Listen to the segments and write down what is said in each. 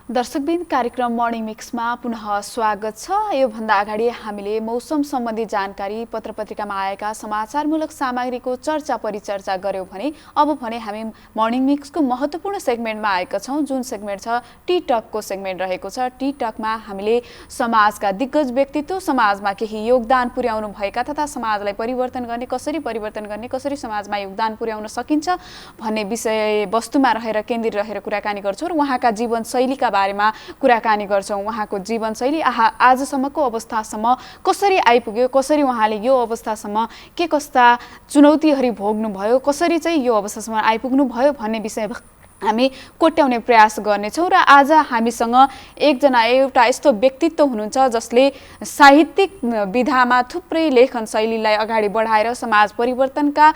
दर्शकबिन कार्यक्रम मर्निङ मिक्समा पुनः स्वागत छ। योभन्दा अगाडि हामीले मौसम सम्बन्धी जानकारी, पत्रपत्रिकामा आएका समाचारमूलक सामग्रीको चर्चा परिचर्चा गर्यौं भने अब भने हामी मर्निङ मिक्सको महत्त्वपूर्ण सेगमेन्टमा आएका छौं, जुन सेगमेन्ट छ टी टकको सेगमेन्ट रहेको छ। टी टकमा हामीले समाजका दिग्गज व्यक्तित्व, समाजमा केही योगदान पुर्याउनु भएका तथा समाजलाई परिवर्तन गर्ने, कसरी समाजमा योगदान पुर्याउन सकिन्छ भन्ने विषय वस्तुमा रहेर केन्द्रित रहेर कुराकानी गर्छौं र उहाँका जीवनशैलीका बारेमा कुराकानी गर्छौं। उहाँको जीवनशैली आजसम्मको अवस्थासम्म कसरी आइपुग्यो, कसरी उहाँले यो अवस्थासम्म के कस्ता चुनौतीहरू भोग्नुभयो, कसरी चाहिँ यो अवस्थासम्म आइपुग्नु भयो भन्ने विषय हामी कोट्याउने प्रयास गर्नेछौँ। र आज हामीसँग एउटा यस्तो व्यक्तित्व हुनुहुन्छ जसले साहित्यिक विधामा थुप्रै लेखन शैलीलाई अगाडि बढाएर समाज परिवर्तनका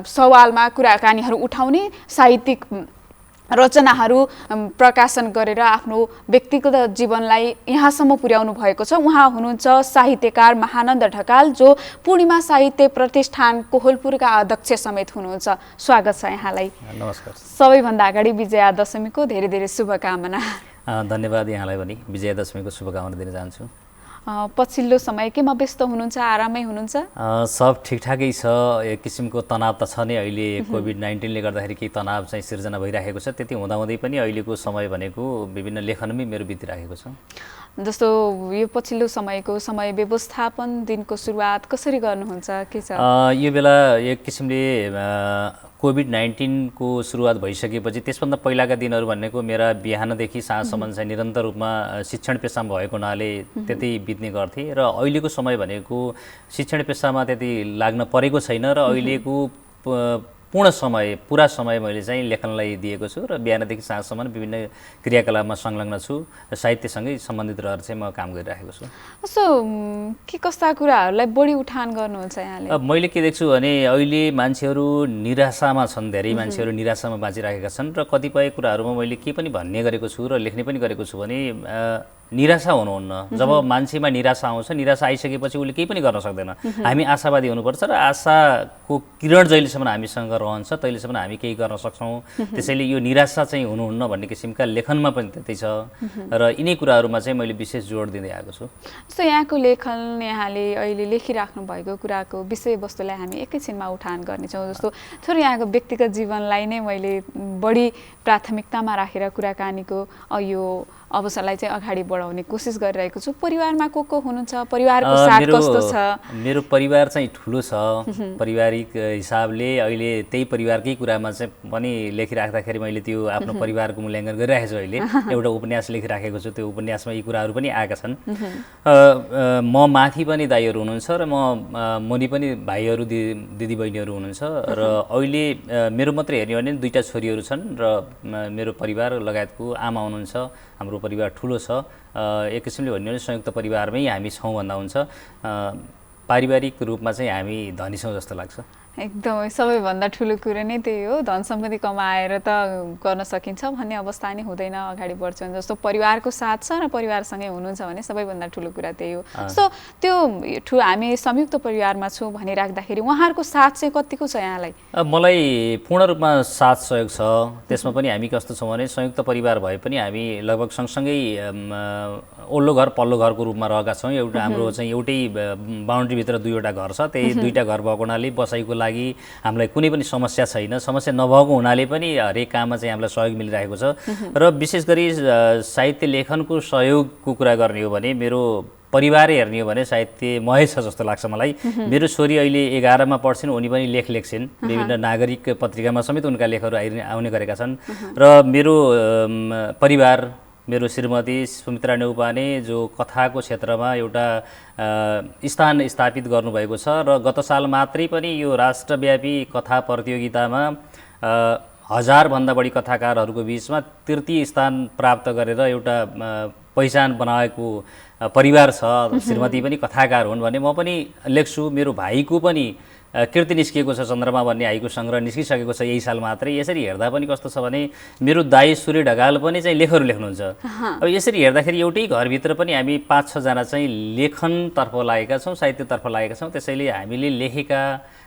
सवालमा कुराकानीहरू उठाउने, साहित्यिक रचनाहरू प्रकाशन गरेर आफ्नो व्यक्तिगत जीवनलाई यहाँसम्म पुर्याउनु भएको छ। उहाँ हुनुहुन्छ साहित्यकार महानन्द ढकाल, जो पूर्णिमा साहित्य प्रतिष्ठान कोहलपुरका अध्यक्ष समेत हुनुहुन्छ। स्वागत छ यहाँलाई। नमस्कार। सबैभन्दा अगाडि विजयादशमीको धेरै धेरै शुभकामना। धन्यवाद। यहाँलाई पनि विजयादशमीको शुभकामना दिन चाहन्छु। पछिल्लो समय केमा व्यस्त हुनुहुन्छ, आरामै हुनुहुन्छ? सब ठिकठाकै छ। एक किसिमको तनाव त छ नै, अहिले कोभिड-19ले गर्दाखेरि केही तनाव चाहिँ सिर्जना भइरहेको छ। त्यति हुँदाहुँदै पनि अहिलेको समय भनेको विभिन्न लेखनमै मेरो बितिरहेको छ। जस्तो यो पछिल्लो समयको समय व्यवस्थापन, दिनको सुरुवात कसरी गर्नुहुन्छ, के छ? यो बेला एक किसिमले कोभिड-19 को सुरुवात भइसकेपछि त्यसभन्दा पहिलाका दिनहरू भनेको मेरा बिहानदेखि साँझसम्म चाहिँ निरन्तर रूपमा शिक्षण पेसामा भएको हुनाले त्यति बित्ने गर्थे र अहिलेको समय भनेको शिक्षण पेसामा त्यति लाग्न परेको छैन र अहिलेको पुरा समय मैले चाहिँ लेखनलाई दिएको छु र बिहानदेखि साँझसम्म विभिन्न क्रियाकलापमा संलग्न छु र साहित्यसँगै सम्बन्धित रहेर चाहिँ म काम गरिरहेको छु। सो के कस्ता कुराहरूलाई बढी उठान गर्नुहुन्छ यहाँले? मैले के देख्छु भने अहिले मान्छेहरू निराशामा छन्, धेरै मान्छेहरू निराशामा बाँचिरहेका छन् र कतिपय कुराहरूमा मैले के पनि भन्ने गरेको छु र लेख्ने पनि गरेको छु भने निराशा हुनुहुन्न। जब मान्छेमा निराशा आउँछ, निराशा आइसकेपछि उसले केही पनि गर्न सक्दैन। हामी आशावादी हुनुपर्छ र आशाको किरण जहिलेसम्म हामीसँग रहन्छ तहिलेसम्म हामी केही गर्न सक्छौँ। त्यसैले यो निराशा चाहिँ हुनुहुन्न भन्ने किसिमका लेखनमा पनि त्यतै छ र यिनै कुराहरूमा चाहिँ मैले विशेष जोड दिँदै आएको छु। जस्तो यहाँको लेखन, यहाँले अहिले लेखिराख्नु भएको कुराको विषयवस्तुलाई हामी एकैछिनमा उठान गर्नेछौँ। जस्तो थोरै यहाँको व्यक्तिगत जीवनलाई नै मैले बढी प्राथमिकतामा राखेर कुराकानीको यो अवसरलाई चाहिँ अगाडि बढाउने कोसिस गरिरहेको छु। परिवारमा को हुनुहुन्छ, परिवारको साथ कस्तो छ? मेरो परिवार चाहिँ ठुलो छ। पारिवारिक हिसाबले अहिले त्यही परिवारकै कुरामा चाहिँ पनि लेखिराख्दाखेरि मैले त्यो आफ्नो परिवारको मूल्याङ्कन गरिरहेको छु। अहिले एउटा उपन्यास लेखिराखेको छु, त्यो उपन्यासमा यी कुराहरू पनि आएका छन्। म माथि पनि दाइहरू हुनुहुन्छ र मुनि पनि भाइहरू, दिदीबहिनीहरू हुनुहुन्छ र अहिले मेरो मात्रै हेर्ने हो भने 2टा छोरीहरू छन् र मेरो परिवार लगायतको आमा हुनुहुन्छ। हाम्रो परिवार ठुलो छ। एक किसिमले भन्ने हो भने संयुक्त परिवारमै हामी छौँ भन्दा हुन्छ। पारिवारिक रूपमा चाहिँ हामी धनी छौँ जस्तो लाग्छ। एकदमै सबैभन्दा ठुलो कुरो नै त्यही हो, धन सम्पत्ति कमाएर त गर्न सकिन्छ भन्ने अवस्था नै हुँदैन, अगाडि बढ्छौँ। जस्तो परिवारको साथ छ र परिवारसँगै हुनुहुन्छ भने सबैभन्दा ठुलो कुरा त्यही हो। सो त्यो हामी संयुक्त परिवारमा छौँ भनिराख्दाखेरि उहाँहरूको साथ चाहिँ कतिको छ यहाँलाई? मलाई पूर्ण रूपमा साथ सहयोग छ। त्यसमा पनि हामी कस्तो छौँ भने संयुक्त परिवार भए पनि हामी लगभग सँगसँगै ओल्लो घर पल्लो घरको रूपमा रहेका छौँ। एउटा हाम्रो चाहिँ एउटै बााउन्ड्रीभित्र 2वटा घर छ। त्यही 2टा घर भएको हुनाले बसाइको लागि हामीलाई कुनै पनि समस्या छैन। समस्या नभएको हुनाले पनि हरेक काममा चाहिँ हामीलाई सहयोग मिलिरहेको छ। र विशेष गरी साहित्य लेखनको सहयोगको कुरा गर्ने हो भने मेरो परिवारै हेर्ने हो भने साहित्यमय छ जस्तो लाग्छ मलाई। मेरो छोरी अहिले 11मा पढ्छिन्, उनी पनि लेख्छिन्। विभिन्न नागरिक पत्रिकामा समेत उनका लेखहरू आउने गरेका छन्। र मेरो परिवार, मेरो श्रीमती सुमित्रा नेउपाने जो कथाको क्षेत्रमा एउटा स्थान स्थापित गर्नुभएको छ र गत साल मात्रै पनि यो राष्ट्रव्यापी कथा प्रतियोगितामा 1000भन्दा बढी कथाकारहरूको बिचमा तृतीय स्थान प्राप्त गरेर एउटा पहिचान बनाएको परिवार छ। श्रीमती पनि कथाकार हुन् भने म पनि लेख्छु। मेरो भाइको पनि कीर्ति निस्किएको छ, चन्द्रमा भन्ने हाइको सङ्ग्रह निस्किसकेको छ यही साल मात्रै। यसरी हेर्दा पनि कस्तो छ भने मेरो दाइ सूर्य ढकाल पनि चाहिँ लेखहरू लेख्नुहुन्छ। अब यसरी हेर्दाखेरि एउटै घरभित्र पनि हामी 5-6 जना चाहिँ लेखनतर्फ लागेका छौँ, साहित्यतर्फ लागेका छौँ। त्यसैले हामीले लेखेका,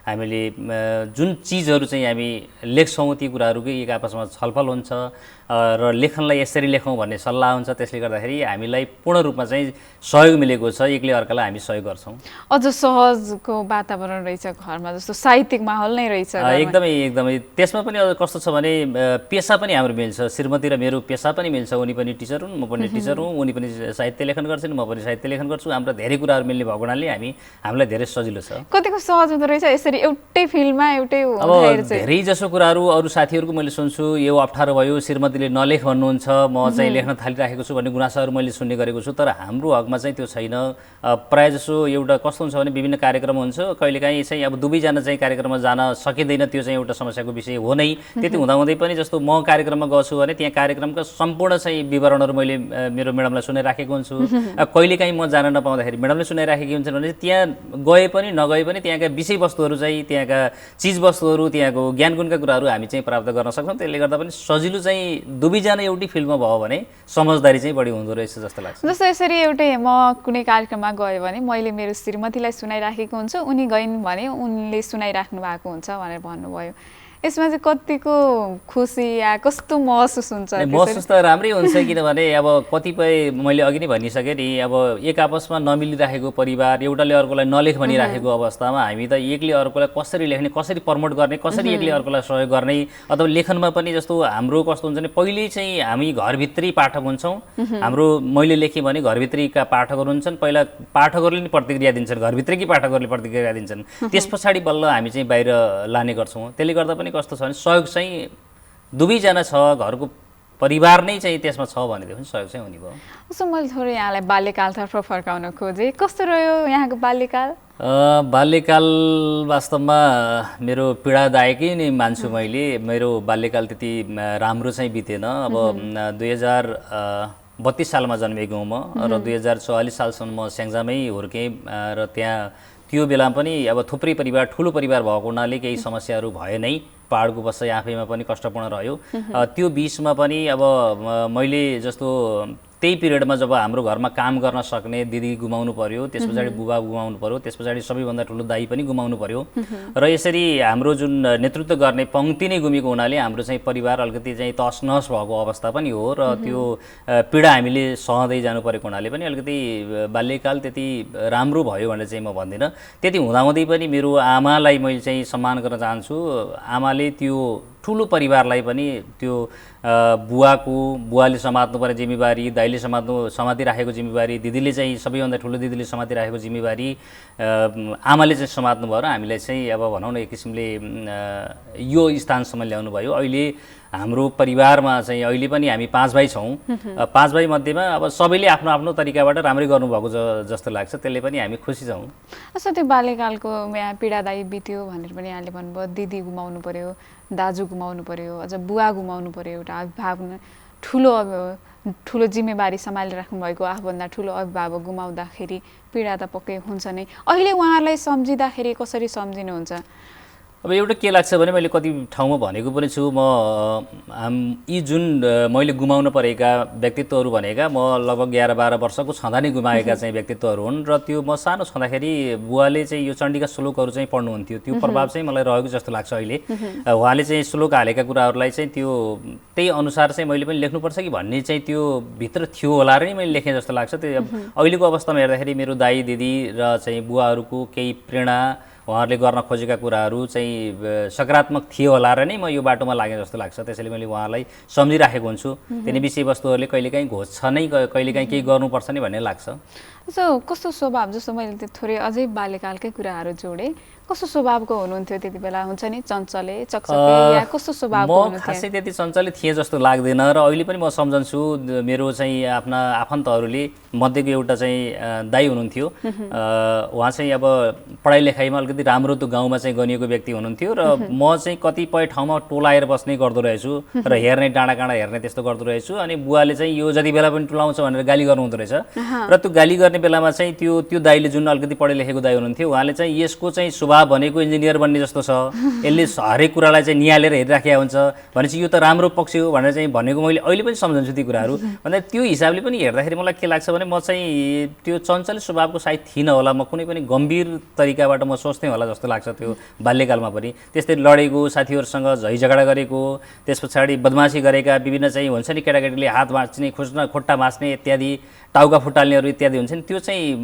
हामीले जुन चिजहरू चाहिँ हामी लेख्छौँ ती कुराहरूकै एक आपसमा छलफल हुन्छ र लेखनलाई यसरी लेखौँ भन्ने सल्लाह हुन्छ। त्यसले गर्दाखेरि हामीलाई पूर्ण रूपमा चाहिँ सहयोग मिलेको छ, एकले अर्कालाई हामी सहयोग गर्छौँ। अझ सहजको वातावरण रहेछ घरमा, जस्तो साहित्यिक माहौल नै रहेछ एकदमै एकदमै। त्यसमा पनि अझ कस्तो छ भने पेसा पनि हाम्रो मिल्छ, श्रीमती र मेरो पेसा पनि मिल्छ। उनी पनि टिचर हुन्, म पनि टिचर हुँ, उनी पनि साहित्य लेखन गर्छिन्, म पनि साहित्य लेखन गर्छु। हाम्रो धेरै कुराहरू मिल्ने भएको हुनाले हामीलाई धेरै सजिलो छ। कतिको सहज हुँदो रहेछ यसरी एउटै फिल्डमा एउटै अब धेरै जसो कुराहरू अरू साथीहरूको मैले सुन्छु, यो अप्ठ्यारो भयो, श्रीमतीले नलेख भन्नुहुन्छ, म चाहिँ लेख्न थालिराखेको छु भन्ने गुनासाहरू मैले सुन्ने गरेको छु। तर हाम्रो हकमा चाहिँ त्यो छैन। प्रायः जसो एउटा कस्तो हुन्छ भने विभिन्न कार्यक्रम हुन्छ, कहिलेकाहीँ चाहिँ अब दुवैजना चाहिँ कार्यक्रममा जान सकिँदैन, त्यो चाहिँ एउटा समस्याको विषय हो नै। त्यति हुँदाहुँदै पनि जस्तो म कार्यक्रममा गछु भने त्यहाँ कार्यक्रमका सम्पूर्ण चाहिँ विवरणहरू मैले मेरो म्याडमलाई सुनाइराखेको हुन्छु। कहिलेकाहीँ म जान नपाउँदाखेरि म्याडमले सुनाइराखेकी हुन्छन् भने त्यहाँ गए पनि नगए पनि त्यहाँका विषयवस्तुहरू चाहिँ, त्यहाँका चिजवस्तुहरू, त्यहाँको ज्ञान गुणका कुराहरू हामी चाहिँ प्राप्त गर्न सक्छौँ। त्यसले गर्दा पनि सजिलो चाहिँ दुवैजना एउटै फिल्डमा भयो भने समझदारी चाहिँ बढी हुँदो रहेछ जस्तो लाग्छ। जस्तो यसरी एउटै म कुनै कार्यक्रममा गएँ भने मैले मेरो श्रीमतीलाई सुनाइराखेको हुन्छु, उनी गइन् भने उनले सुनाइराख्नु भएको हुन्छ भनेर भन्नुभयो। यसमा चाहिँ कतिको खुसी या कस्तो महसुस हुन्छ? महसुस त राम्रै हुन्छ, किनभने अब कतिपय मैले अघि नै भनिसकेँ नि, अब एक आपसमा नमिलिराखेको परिवार, एउटाले अर्कोलाई नलेख भनिराखेको अवस्थामा हामी त एकले अर्कोलाई कसरी लेख्ने, कसरी प्रमोट गर्ने, कसरी एकले अर्कोलाई सहयोग गर्ने। अथवा लेखनमा पनि जस्तो हाम्रो कस्तो हुन्छ भने पहिले चाहिँ हामी घरभित्रै पाठक हुन्छौँ। हाम्रो मैले लेखेँ भने घरभित्रैका पाठकहरू हुन्छन्, पहिला पाठकहरूले नि प्रतिक्रिया दिन्छन्, घरभित्रैकै पाठकहरूले प्रतिक्रिया दिन्छन्, त्यस पछाडि बल्ल हामी चाहिँ बाहिर लाने गर्छौँ। त्यसले गर्दा पनि कस्तो छ भने सहयोग चाहिँ दुवैजना छ, घरको परिवार नै चाहिँ त्यसमा छ भनेदेखि सहयोग चाहिँ हुने भयो। उसो मैले थोरै यहाँलाई बाल्यकालतर्फ फर्काउन खोजेँ, कस्तो रह्यो यहाँको बाल्यकाल? बाल्यकाल वास्तवमा मेरो पीडादायकै नै मान्छु मैले। मेरो बाल्यकाल त्यति राम्रो चाहिँ बितेन। अब 2032 सालमा जन्मेको हुँ म र 2044 सालसम्म म स्याङ्जामै हुर्केँ र त्यहाँ त्यो बेला पनि अब थुप्रै परिवार, ठुलो परिवार भएको हुनाले केही समस्याहरू भए नै, पहाडको बसाइ आफैमा पनि कष्टपूर्ण रह्यो। त्यो बिचमा पनि अब मैले जस्तो त्यही पिरियडमा जब हाम्रो घरमा काम गर्न सक्ने दिदी गुमाउनु पर्यो, त्यस पछाडि बुबा गुमाउनु पर्यो, त्यस पछाडि सबैभन्दा ठुलो दाइ पनि गुमाउनु पर्यो र यसरी हाम्रो जुन नेतृत्व गर्ने पङ्क्ति नै गुमेको हुनाले हाम्रो चाहिँ परिवार अलिकति चाहिँ तस नस भएको अवस्था पनि हो र त्यो पीडा हामीले सहँदै जानु परेको हुनाले पनि अलिकति बाल्यकाल त्यति राम्रो भयो भनेर चाहिँ म भन्दिनँ। त्यति हुँदाहुँदै पनि मेरो आमालाई मैले चाहिँ सम्मान गर्न चाहन्छु। आमाले त्यो ठुलो परिवारलाई पनि त्यो बुवाले समात्नुपर्ने जिम्मेवारी, दाइले समातिराखेको जिम्मेवारी, दिदीले चाहिँ सबैभन्दा ठुलो दिदीले समातिराखेको जिम्मेवारी आमाले चाहिँ समात्नु भयो र हामीलाई चाहिँ अब भनौँ न एक किसिमले यो स्थानसम्म ल्याउनु भयो। अहिले हाम्रो परिवारमा चाहिँ अहिले पनि हामी 5 भाइ छौँ। 5 भाइ मध्येमा अब सबैले आफ्नो आफ्नो तरिकाबाट राम्रै गर्नुभएको जस्तो लाग्छ, त्यसले पनि हामी खुसी छौँ। त्यो बाल्यकालको यहाँ पीडादायी बित्यो भनेर पनि यहाँले भन्नुभयो, दिदी गुमाउनु पर्यो, दाजु गुमाउनु पर्यो, अझ बुवा गुमाउनु पर्यो, एउटा अभिभावक ठुलो जिम्मेवारी सम्हालिराख्नु भएको आफूभन्दा ठुलो अभिभावक गुमाउँदाखेरि पीडा त पक्कै हुन्छ नै। अहिले उहाँहरूलाई सम्झिँदाखेरि कसरी सम्झिनुहुन्छ? अब एउटा के लाग्छ भने मैले कति ठाउँमा भनेको पनि छु, म यी जुन मैले गुमाउन परेका व्यक्तित्वहरू भनेका म लगभग 11-12 वर्षको छँदा नै गुमाएका चाहिँ व्यक्तित्वहरू हुन् र त्यो म सानो छँदाखेरि बुवाले चाहिँ यो चण्डीका श्लोकहरू चाहिँ पढ्नुहुन्थ्यो। त्यो प्रभाव चाहिँ मलाई रहेको जस्तो लाग्छ। अहिले उहाँले चाहिँ श्लोक हालेका कुराहरूलाई चाहिँ त्यो त्यही अनुसार चाहिँ मैले पनि लेख्नुपर्छ कि भन्ने चाहिँ त्यो भित्र थियो होला र नै मैले लेखेँ जस्तो लाग्छ। त्यो अहिलेको अवस्थामा हेर्दाखेरि मेरो दाइ दिदी र चाहिँ बुवाहरूको केही प्रेरणा, उहाँहरूले गर्न खोजेका कुराहरू चाहिँ सकारात्मक थियो होला र नै म यो बाटोमा लागेँ जस्तो लाग्छ। त्यसैले मैले उहाँलाई सम्झिराखेको हुन्छु। तिनी विषयवस्तुहरूले कहिलेकाहीँ घोज्छ नै, कहिलेकाहीँ केही गर्नुपर्छ नै भन्ने लाग्छ। कस्तो स्वभाव, जस्तो मैले थोरै अझै बाल्यकालकै कुराहरू जोडेँ, कस्तो स्वभावको हुनुहुन्थ्यो त्यति बेला? हुन्छ नि चञ्चले, चकचके, या कस्तो स्वभावको हुनुहुन्थ्यो? म खासै त्यति चञ्चले थिएँ जस्तो लाग्दैन र अहिले पनि म सम्झन्छु। मेरो चाहिँ आफ्ना आफन्तहरूले मध्येको एउटा चाहिँ दाइ हुनुहुन्थ्यो। उहाँ चाहिँ अब पढाइ लेखाइमा अलिकति राम्रो त्यो गाउँमा चाहिँ गनिएको व्यक्ति हुनुहुन्थ्यो र म चाहिँ कतिपय ठाउँमा टोलाएर बस्ने गर्दो रहेछु र हेर्ने, डाँडा काँडा हेर्ने त्यस्तो गर्दो रहेछु। अनि बुवाले चाहिँ यो जति बेला पनि टोलाउँछ भनेर गाली गर्नुहुँदो रहेछ र त्यो गाली गर्ने गर्ने बेलामा चाहिँ त्यो दाइले जुन अलिकति पढे लेखेको दाइ हुनुहुन्थ्यो उहाँले चाहिँ यसको चाहिँ स्वभाव भनेको इन्जिनियर बन्ने जस्तो छ, यसले हरेक कुरालाई चाहिँ निहालेर हेरिराखेको हुन्छ भनेपछि यो त राम्रो पक्ष हो भनेर चाहिँ भनेको मैले अहिले पनि सम्झन्छु ती कुराहरू। भन्दा त्यो हिसाबले पनि हेर्दाखेरि मलाई के लाग्छ भने म चाहिँ त्यो चञ्चल स्वभावको सायद थिइनँ होला, म कुनै पनि गम्भीर तरिकाबाट म सोच्थेँ होला जस्तो लाग्छ त्यो बाल्यकालमा पनि। त्यस्तै लडेको, साथीहरूसँग झैझगडा गरेको, त्यस पछाडि बदमासी गरेका, विभिन्न चाहिँ हुन्छ नि केटाकेटीले हात भाँच्ने, खुट्टा भाँच्ने इत्यादि, टाउका फुटाल्नेहरू इत्यादि हुन्छ नि, त्यो चाहिँ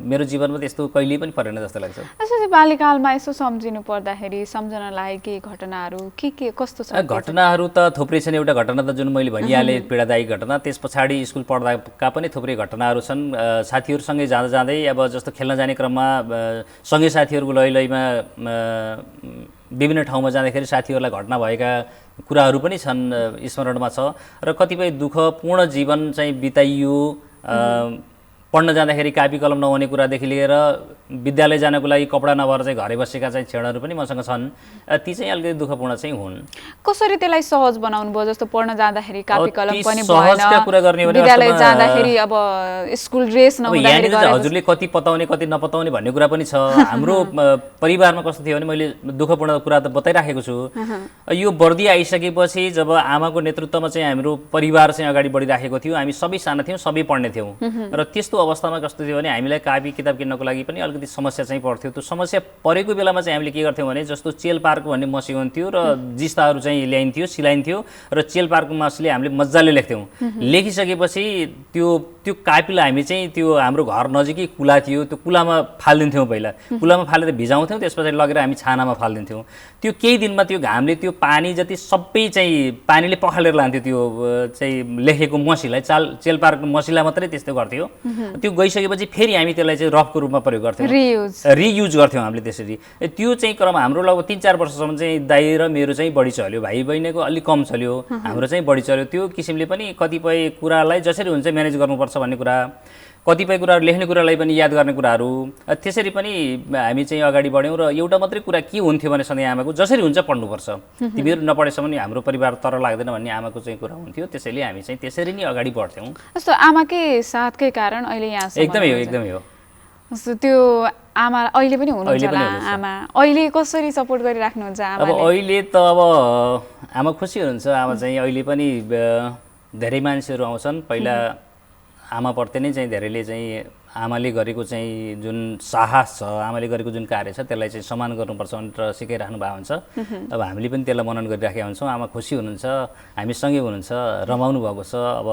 मेरो जीवनमा त्यस्तो कहिल्यै पनि परेन जस्तो लाग्छ। यसो बाल्यकालमा यसो सम्झिनु पर्दाखेरि सम्झन लागेको केही घटनाहरू के कस्तो छ? घटनाहरू त थुप्रै छन्। एउटा घटना त जुन मैले भनिहालेँ पीडादायी घटना, त्यस पछाडि स्कुल पढ्दाका पनि थुप्रै घटनाहरू छन्। साथीहरूसँगै जाँदा जाँदै अब जस्तो खेल्न जाने क्रममा सँगै साथीहरूको लैमा विभिन्न ठाउँमा जाँदाखेरि साथीहरूलाई घटना भएका कुराहरू पनि छन्, स्मरणमा छ। र कतिपय दुःखपूर्ण जीवन चाहिँ बिताइयो। पढ्न जाँदाखेरि कापी कलम नहुने कुरादेखि लिएर विद्यालय जानको लागि कपडा नभएर चाहिँ घरै बसेका चाहिँ क्षणहरू पनि मसँग छन्। ती चाहिँ अलिकति दुःखपूर्ण चाहिँ हुन्। कसरी त्यसलाई सहज बनाउनु भयो? जस्तो पढ्न जाँदाखेरि कापी कलम पनि सहजका कुरा गर्ने भने विद्यालय जाँदाखेरि अब स्कुल ड्रेस नहुँदाखेरि हजुरले कति पताउने कति नपताउने भन्ने कुरा पनि छ। हाम्रो परिवारमा कस्तो थियो भने मैले दुःखपूर्ण कुरा त बताइराखेको छु। यो वर्दी आइसकेपछि जब आमाको नेतृत्वमा चाहिँ हाम्रो परिवार चाहिँ अगाडि बढिराखेको थियो, हामी सबै साना थियौँ, सबै पढ्ने थियौँ। र त्यस्तो अवस्थामा कस्तो थियो भने हामीलाई कापी किताब किन्नको लागि पनि अलिकति समस्या चाहिँ पर्थ्यो। त्यो समस्या परेको बेलामा चाहिँ हामीले के गर्थ्यौँ भने जस्तो चेल पार्क भन्ने मसी हुन्थ्यो र जिस्ताहरू चाहिँ ल्याइन्थ्यो, सिलाइन्थ्यो र चेल पार्कको मसीले हामीले मजाले लेख्थ्यौँ। लेखिसकेपछि त्यो कापीलाई हामी चाहिँ त्यो हाम्रो घर नजिकै कुला थियो, त्यो कुलामा फालिदिन्थ्यौँ। पहिला कुलामा फालेर भिजाउँथ्यौँ, त्यस पछाडि लगेर हामी छानामा फालिदिन्थ्यौँ। त्यो केही दिनमा त्यो घामले त्यो पानी जति सबै चाहिँ पानीले पखालेर लान्थ्यो त्यो चाहिँ लेखेको मसीलाई। चेल पार्कको मसीलाई मात्रै त्यस्तो गर्थ्यो। त्यो गइसकेपछि फेरि हामी त्यसलाई चाहिँ रफको रूपमा प्रयोग गर्थ्यौँ, रियुज गर्थ्यौँ हामीले त्यसरी। त्यो चाहिँ क्रम हाम्रो लगभग 3-4 वर्षसम्म चाहिँ दाइ र मेरो चाहिँ बढी चल्यो, भाइ बहिनीको अलिक कम चल्यो, हाम्रो चाहिँ बढी चल्यो। त्यो किसिमले पनि कतिपय कुरालाई जसरी हुन्छ म्यानेज गर्नुपर्छ भन्ने कुरा, कतिपय कुराहरू लेख्ने कुरालाई पनि याद गर्ने कुराहरू, त्यसरी पनि हामी चाहिँ अगाडि बढ्यौँ। र एउटा मात्रै कुरा के हुन्थ्यो भने सधैँ आमाको जसरी हुन्छ पढ्नुपर्छ, तिमीहरू नपढेसम्म नि हाम्रो परिवार तर लाग्दैन भन्ने आमाको चाहिँ कुरा हुन्थ्यो। त्यसैले हामी चाहिँ त्यसरी नै अगाडि बढ्थ्यौँ। जस्तो आमाकै साथकै कारण अहिले यहाँ एकदमै हो, एकदमै हो। त्यो आमा अहिले पनि हुनुहुन्छ होला? आमा अहिले कसरी सपोर्ट गरिराख्नुहुन्छ? अब अहिले त अब आमा खुसी हुनुहुन्छ। आमा चाहिँ अहिले पनि धेरै मान्छेहरू आउँछन्। पहिला आमाप्रति नै चाहिँ धेरैले चाहिँ आमाले गरेको चाहिँ जुन साहस छ, आमाले गरेको जुन कार्य छ त्यसलाई चाहिँ सम्मान गर्नुपर्छ भनेर सिकाइराख्नु भएको हुन्छ। अब हामीले पनि त्यसलाई मनन गरिराखेका हुन्छौँ। आमा खुसी हुनुहुन्छ, हामीसँगै हुनुहुन्छ, रमाउनु भएको छ। अब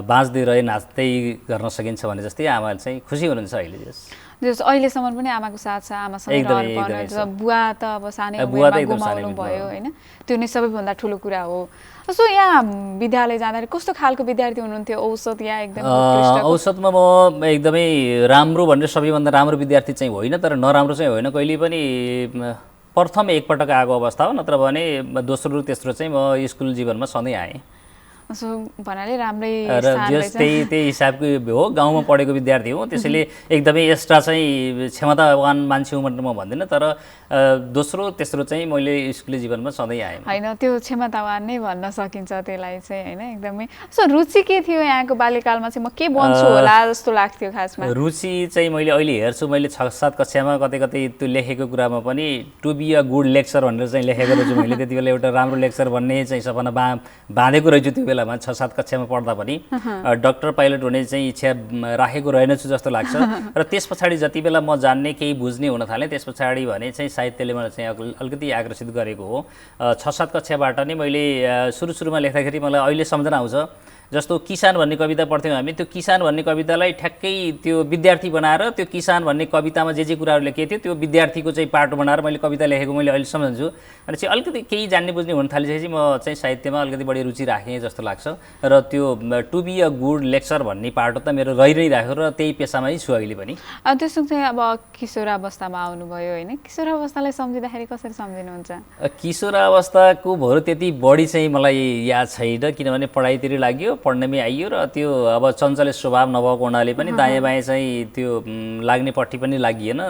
बाँच्दै रहे नाच्दै गर्न सकिन्छ भने जस्तै आमा चाहिँ खुसी हुनुहुन्छ अहिले। अहिलेसम्म पनि आमाको साथ छ, आमासँग रहनु। बुवा त अब सानै उमेरमा गुमाउनु भयो होइन, त्यो नै सबैभन्दा ठुलो कुरा हो। जस्तो यहाँ विद्यालय जाँदाखेरि कस्तो खालको विद्यार्थी हुनुहुन्थ्यो? औसत या एकदम औसतमा म एकदमै राम्रो भनेर सबैभन्दा राम्रो विद्यार्थी चाहिँ होइन, तर नराम्रो चाहिँ होइन। कहिले पनि प्रथम एकपटक आएको अवस्था हो, नत्र भने दोस्रो तेस्रो चाहिँ म स्कुल जीवनमा सधैँ आएँ। भन्नाले राम्रै त्यही हिसाबको हो। गाउँमा पढेको विद्यार्थी हो, त्यसैले एकदमै एक्स्ट्रा चाहिँ क्षमतावान मान्छे हुँ भनेर म भन्दिनँ। तर दोस्रो तेस्रो चाहिँ मैले स्कुली जीवनमा सधैँ आएँ होइन। त्यो क्षमतावान नै भन्न सकिन्छ त्यसलाई चाहिँ होइन। एकदमै सो रुचि के थियो यहाँको बाल्यकालमा? चाहिँ म के बन्छु होला जस्तो लाग्थ्यो खासमा? रुचि चाहिँ मैले अहिले हेर्छु, मैले 6-7 कक्षामा कतै कतै त्यो लेखेको कुरामा पनि to be a good lecture भनेर चाहिँ लेखेको रहेछु मैले। त्यति बेला एउटा राम्रो लेक्चर भन्ने चाहिँ सपना बाँधेको रहेछु त्यो बेलामा। 6-7 कक्षामा पढ्दा पनि डक्टर पाइलट हुने चाहिँ इच्छा राखेको रहेनछु जस्तो लाग्छ। र त्यस पछाडि जति बेला म जान्ने केही बुझ्ने हुन थालेँ, त्यस पछाडि भने चाहिँ साहित्यले मलाई चाहिँ अलिकति आकर्षित गरेको हो। 6-7 कक्षाबाट नै मैले सुरुमा लेख्दाखेरि मलाई अहिले सम्झना आउँछ। जस्तो किसान भन्ने कविता पढ्थ्यौँ हामी। त्यो किसान भन्ने कवितालाई ठ्याक्कै त्यो विद्यार्थी बनाएर त्यो किसान भन्ने कवितामा जे कुराहरू लेखेको थियो त्यो विद्यार्थीको चाहिँ पाटो बनाएर मैले कविता लेखेको मैले अहिले सम्झन्छु। अनि चाहिँ अलिकति केही जान्ने बुझ्ने हुन थालिसकेपछि म चाहिँ साहित्यमा अलिकति बढी रुचि राखेँ जस्तो लाग्छ। र त्यो to be a good lecture भन्ने पाटो त मेरो रहि नै राख्यो र त्यही पेसामै छु अहिले पनि। त्यसो चाहिँ अब किशोरावस्थामा आउनुभयो होइन, किशोरावस्थालाई सम्झिँदाखेरि कसरी सम्झिनुहुन्छ? किशोरावस्थाको भरो त्यति बढी चाहिँ मलाई याद छैन, किनभने पढाइतिर लाग्यो। पढ्नेमै आइयो र त्यो अब चञ्चले स्वभाव नभएको हुनाले पनि दायाँ बायाँ चाहिँ त्यो लाग्नेपट्टि पनि लागिएन,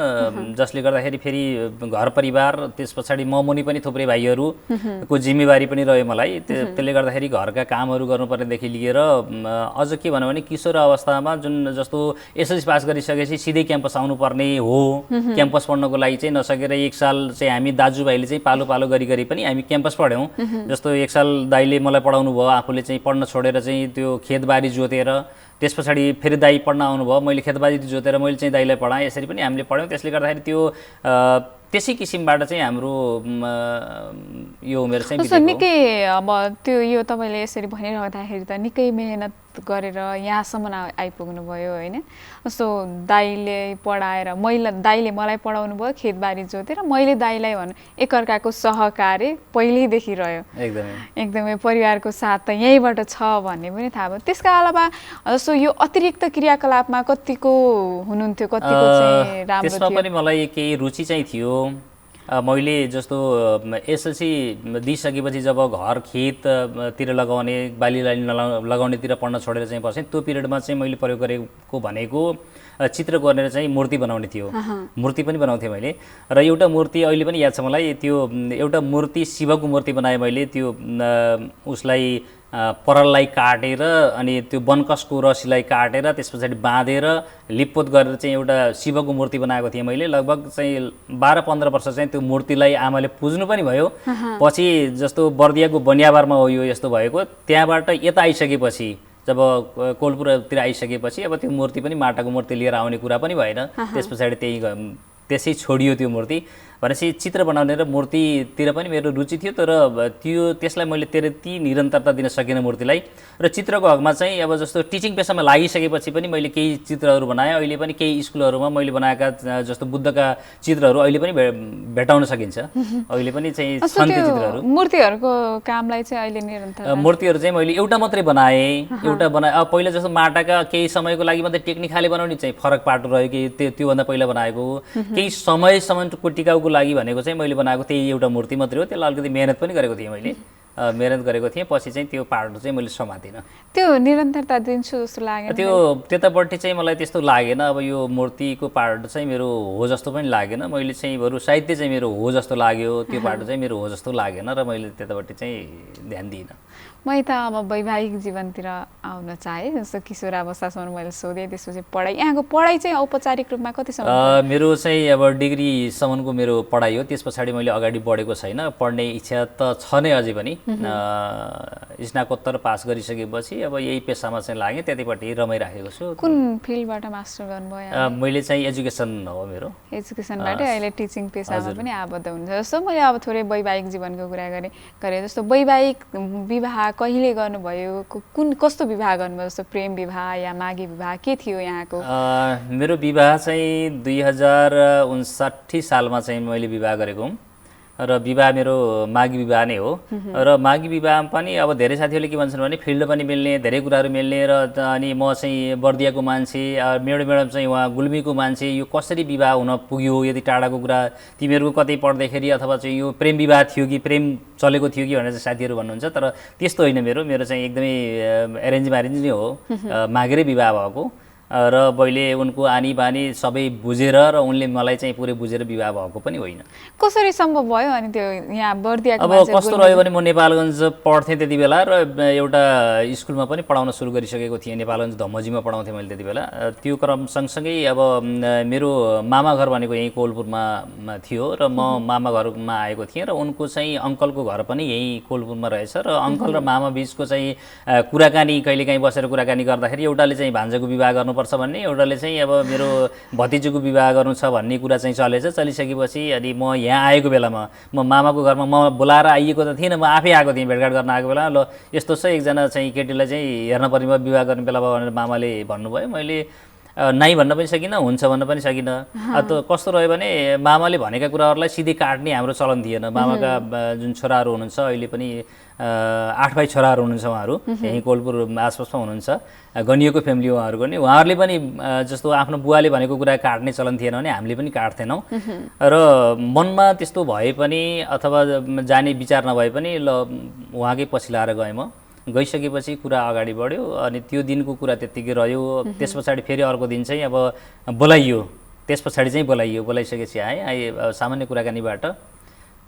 जसले गर्दाखेरि फेरि घर परिवार त्यस पछाडि म मुनि पनि थुप्रै भाइहरूको जिम्मेवारी पनि रह्यो मलाई। त्यसले गर्दाखेरि घरका कामहरू गर्नुपर्नेदेखि लिएर अझ के भन्यो भने किशोर अवस्थामा जुन जस्तो एसएलसी पास गरिसकेपछि सिधै क्याम्पस आउनुपर्ने हो, क्याम्पस पढ्नको लागि चाहिँ नसकेर 1 साल चाहिँ हामी दाजुभाइले चाहिँ पालो पालो गरी पनि हामी क्याम्पस पढ्यौँ। जस्तो 1 साल दाइले मलाई पढाउनु भयो, आफूले चाहिँ पढ्न छोडेर चाहिँ त्यो खेतबारी जोतेर, त्यस पछाडि फेरि दाइ पढ्न आउनुभयो, मैले खेतबारी जोतेर मैले चाहिँ दाइलाई पढाएँ, यसरी पनि हामीले पढ्यौँ। त्यसले गर्दाखेरि त्यो त्यसै किसिमबाट चाहिँ हाम्रो यो उमेर चाहिँ निकै अब त्यो यो तपाईँले यसरी भनिरहँदाखेरि त निकै मेहनत गरेर यहाँसम्म आइपुग्नु भयो होइन। जस्तो दाइले पढाएर दाइले मलाई पढाउनु भयो, खेतबारी जोतेर मैले दाइलाई भनौँ एकअर्काको सहकार्य पहिल्यैदेखि रह्यो। एकदमै परिवारको साथ त यहीँबाट छ भन्ने पनि थाहा भयो। त्यसका अलावा जस्तो यो अतिरिक्त क्रियाकलापमा कतिको हुनुहुन्थ्यो, कतिको चाहिँ राम्रो थियो? त्यसमा पनि मलाई केही रुचि चाहिँ थियो। मैले जस्तो एसएलसी दिइसकेपछि जब घर खेततिर लगाउने, बाली लगाउनेतिर पढ्न छोडेर चाहिँ बसेँ, त्यो पिरियडमा चाहिँ मैले प्रयोग गरेको भनेको चित्र गरेर चाहिँ मूर्ति बनाउने थियो। मूर्ति पनि बनाउँथेँ मैले, र एउटा मूर्ति अहिले पनि याद छ मलाई, त्यो एउटा मूर्ति शिवको मूर्ति बनाएँ मैले। त्यो उसलाई परललाई काटेर अनि त्यो वनकसको रसीलाई काटेर त्यस पछाडि बाँधेर लिपपोत गरेर चाहिँ एउटा शिवको मूर्ति बनाएको थिएँ मैले। लगभग चाहिँ 12-15 वर्ष चाहिँ त्यो मूर्तिलाई आमाले पुज्नु पनि भयो। पछि जस्तो बर्दियाको बनियाबारमा हो यो यस्तो भएको, त्यहाँबाट यता आइसकेपछि जब कोलपुरतिर आइसकेपछि अब त्यो मूर्ति पनि माटाको मूर्ति लिएर आउने कुरा पनि भएन। त्यस पछाडि त्यसै छोडियो त्यो मूर्ति। भनेपछि चित्र बनाउने र मूर्तितिर पनि मेरो रुचि थियो, तर त्यसलाई मैले त्यति निरन्तरता दिन सकिनँ मूर्तिलाई। र चित्रको हकमा चाहिँ अब जस्तो टिचिङ पेसामा लागिसकेपछि पनि मैले केही चित्रहरू बनाएँ। अहिले पनि केही स्कुलहरूमा मैले बनाएका जस्तो बुद्धका चित्रहरू अहिले पनि भेटाउन सकिन्छ। अहिले पनि चाहिँ छन् त्यो चित्रहरू। मूर्तिहरूको कामलाई चाहिँ अहिले निरन्तर मूर्तिहरू चाहिँ मैले एउटा मात्रै बनाएँ, एउटा बनाएँ। अब पहिला जस्तो माटाका केही समयको लागि मात्रै टेक्निकली बनाउने चाहिँ फरक पाटो रह्यो कि त्योभन्दा पहिला बनाएको केही समयसम्मको टिकाउको लागि भनेको चाहिँ मैले बनाएको त्यही एउटा मूर्ति मात्रै हो। त्यसलाई अलिकति मेहनत पनि गरेको थिएँ मैले, मेहनत गरेको थिएँ। पछि चाहिँ त्यो पार्ट चाहिँ मैले समातिनँ। त्यो निरन्तरता दिन्छु जस्तो लागेन? त्यतापट्टि चाहिँ मलाई त्यस्तो लागेन। अब यो मूर्तिको पार्ट चाहिँ मेरो हो जस्तो पनि लागेन। मैले चाहिँ बरु साहित्य चाहिँ मेरो हो जस्तो लाग्यो, त्यो पार्ट चाहिँ मेरो हो जस्तो लागेन र मैले त्यतापट्टि चाहिँ ध्यान दिइनँ। म त अब वैवाहिक जीवनतिर आउन चाहेँ। जस्तो किशोरावस्थासम्म मैले सोधेँ, त्यसपछि पढाइ, यहाँको पढाइ चाहिँ औपचारिक रूपमा कतिसम्म? मेरो चाहिँ अब डिग्रीसम्मको मेरो पढाइ हो। त्यस पछाडि मैले अगाडि बढेको छैन। पढ्ने इच्छा त छ नै अझै पनि। स्नाकोत्तर पास गरिसकेपछि अब यही पेसामा चाहिँ लागेँ, त्यतिपट्टि रमाइराखेको छु। कुन फिल्डबाट मास्टर गर्नुभयो? मैले चाहिँ एजुकेसन हो मेरो। एजुकेसनबाटै अहिले टिचिङ पेसामा पनि आबद्ध हुन्छ। जस्तो मैले अब थोरै वैवाहिक जीवनको कुरा गरेँ। जस्तो वैवाहिक विवाह कहिले गर्नुभयो? कस्तो विवाह गर्नुभयो? जस्तो प्रेम विवाह या मागी विवाह के थियो यहाँको? मेरो विवाह चाहिँ 2059 सालमा चाहिँ मैले विवाह गरेको हुँ र विवाह मेरो मागी विवाह नै हो। र मागी विवाहमा पनि अब धेरै साथीहरूले के भन्छन् भने फिल्ड पनि मिल्ने, धेरै कुराहरू मिल्ने, र अनि म चाहिँ बर्दियाको मान्छे, म्याडम चाहिँ उहाँ गुल्मीको मान्छे, यो कसरी विवाह हुन पुग्यो? यदि टाढाको कुरा तिमीहरूको कतै पढ्दाखेरि अथवा चाहिँ यो प्रेम विवाह थियो कि प्रेम चलेको थियो कि भनेर चाहिँ साथीहरू भन्नुहुन्छ। तर त्यस्तो होइन, मेरो चाहिँ एकदमै एरेन्ज म्यारेज नै हो, मागेरै विवाह भएको। र मैले उनको आनी बानी सबै बुझेर र उनले मलाई चाहिँ पुरै बुझेर विवाह भएको पनि होइन। कसरी सम्भव भयो अनि त्यो यहाँ बर्दियाको? अब कस्तो रह्यो भने म नेपालगञ्ज पढ्थेँ त्यति बेला, र एउटा स्कुलमा पनि पढाउन सुरु गरिसकेको थिएँ। नेपालगञ्ज धम्मजीमा पढाउँथेँ मैले त्यति बेला। त्यो क्रम सँगसँगै अब मेरो मामा घर भनेको यहीँ कोलपुरमा थियो र म मामा घरमा आएको थिएँ, र उनको चाहिँ अङ्कलको घर पनि यहीँ कोलपुरमा रहेछ। र अङ्कल र मामा बिचको चाहिँ कुराकानी कहिलेकाहीँ बसेर कुराकानी गर्दाखेरि एउटाले चाहिँ भान्जाको विवाह गर्नु भन्ने, एउटाले चाहिँ अब मेरो भतिजीको विवाह गर्नु छ भन्ने कुरा चाहिँ चलिसकेपछि अनि म यहाँ आएको बेलामा म मामाको घरमा म बोलाएर आइएको त थिइनँ, म आफै आएको थिएँ। भेटघाट गर्न आएको बेला ल यस्तो छ एकजना चाहिँ केटीलाई चाहिँ हेर्न पर्ने भयो, विवाह गर्ने बेला भयो भनेर मामाले भन्नुभयो। मैले नाइ भन्न पनि सकिनँ, हुन्छ भन्न पनि सकिनँ। त कस्तो रह्यो भने मामाले भनेका कुराहरूलाई सिधै काट्ने हाम्रो चलन थिएन। मामाका जुन छोराहरू हुनुहुन्छ, अहिले पनि 8 भाइ छोराहरू हुनुहुन्छ, उहाँहरू यहीँ कोलपुर आसपासमा हुनुहुन्छ, गनिएको फ्यामिली उहाँहरूको नि। उहाँहरूले पनि जस्तो आफ्नो बुवाले भनेको कुरा काट्ने चलन थिएन भने हामीले पनि काट्थेनौँ। र मनमा त्यस्तो भए पनि अथवा जाने विचार नभए पनि ल उहाँकै पछि लाएर गएँ म। गइसकेपछि कुरा अगाडि बढ्यो अनि त्यो दिनको कुरा त्यत्तिकै रह्यो। त्यस पछाडि फेरि अर्को दिन चाहिँ अब बोलाइयो, त्यस पछाडि चाहिँ बोलाइसकेपछि आए सामान्य कुराकानीबाट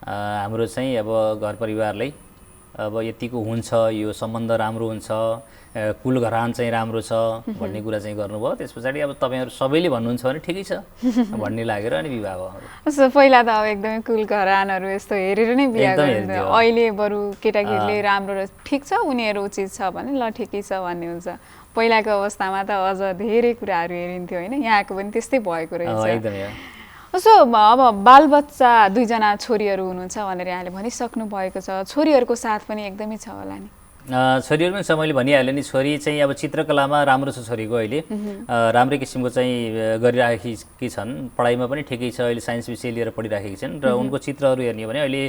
हाम्रो चाहिँ अब घर परिवारलाई अब यतिको हुन्छ, यो सम्बन्ध राम्रो हुन्छ, कुल घरान चाहिँ राम्रो छ भन्ने कुरा चाहिँ गर्नुभयो। त्यस पछाडि अब तपाईँहरू सबैले भन्नुहुन्छ भने ठिकै छ भन्ने लागेर अनि विवाह भयो। पहिला त अब एकदमै कुल घरानहरू यस्तो हेरेर नै बिहा गरिन्छ, अहिले बरु केटाकेटीले राम्रो ठिक छ उनीहरू उचित छ भने ल ठिकै छ भन्ने हुन्छ। पहिलाको अवस्थामा त अझ धेरै कुराहरू हेरिन्थ्यो होइन, यहाँको पनि त्यस्तै भएको रहेछ। उसो अब बालबच्चा 2 जना छोरीहरू हुनुहुन्छ भनेर यहाँले भनिसक्नु भएको छ, छोरीहरूको साथ पनि एकदमै छ होला नि? छोरीहरू पनि छ, मैले भनिहालेँ नि। छोरी चाहिँ अब चित्रकलामा राम्रो छ छोरीको, अहिले राम्रै किसिमको चाहिँ गरिराखेकी छन्, पढाइमा पनि ठिकै छ, अहिले साइन्स विषय लिएर पढिराखेकी छन्। र उनको चित्रहरू हेर्ने हो भने अहिले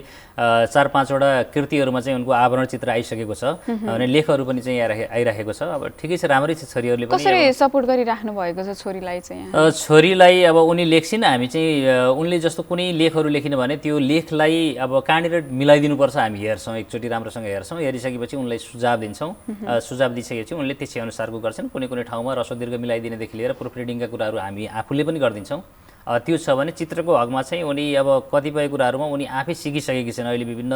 4-5 वटा कृतिहरूमा चाहिँ उनको आवरण चित्र आइसकेको छ अनि लेखहरू पनि चाहिँ आइराखेको छ। अब ठिकै छ, राम्रै छ छोरीहरूले पनि। कसरी सपोर्ट गरिराख्नु भएको छ छोरीलाई चाहिँ? छोरीलाई अब उनी लेख्छिन्, हामी चाहिँ उनले जस्तो कुनै लेखहरू लेखिन भने त्यो लेखलाई अब कहाँनिर मिलाइदिनुपर्छ हामी हेर्छौँ, एकचोटि राम्रोसँग हेर्छौँ, हेरिसकेपछि उनलाई सुझाव दिन्छौँ। सुझाव दिइसकेपछि उनले त्यसै अनुसारको गर्छन्। कुनै ठाउँमा ह्रस्व दीर्घ मिलाइदिनेदेखि लिएर प्रुफ रिडिङका कुराहरू हामी आफूले पनि गरिदिन्छौँ। त्यो छ भने चित्रको हकमा चाहिँ उनी अब कतिपय कुराहरूमा उनी आफै सिकिसकेकी छन्। अहिले विभिन्न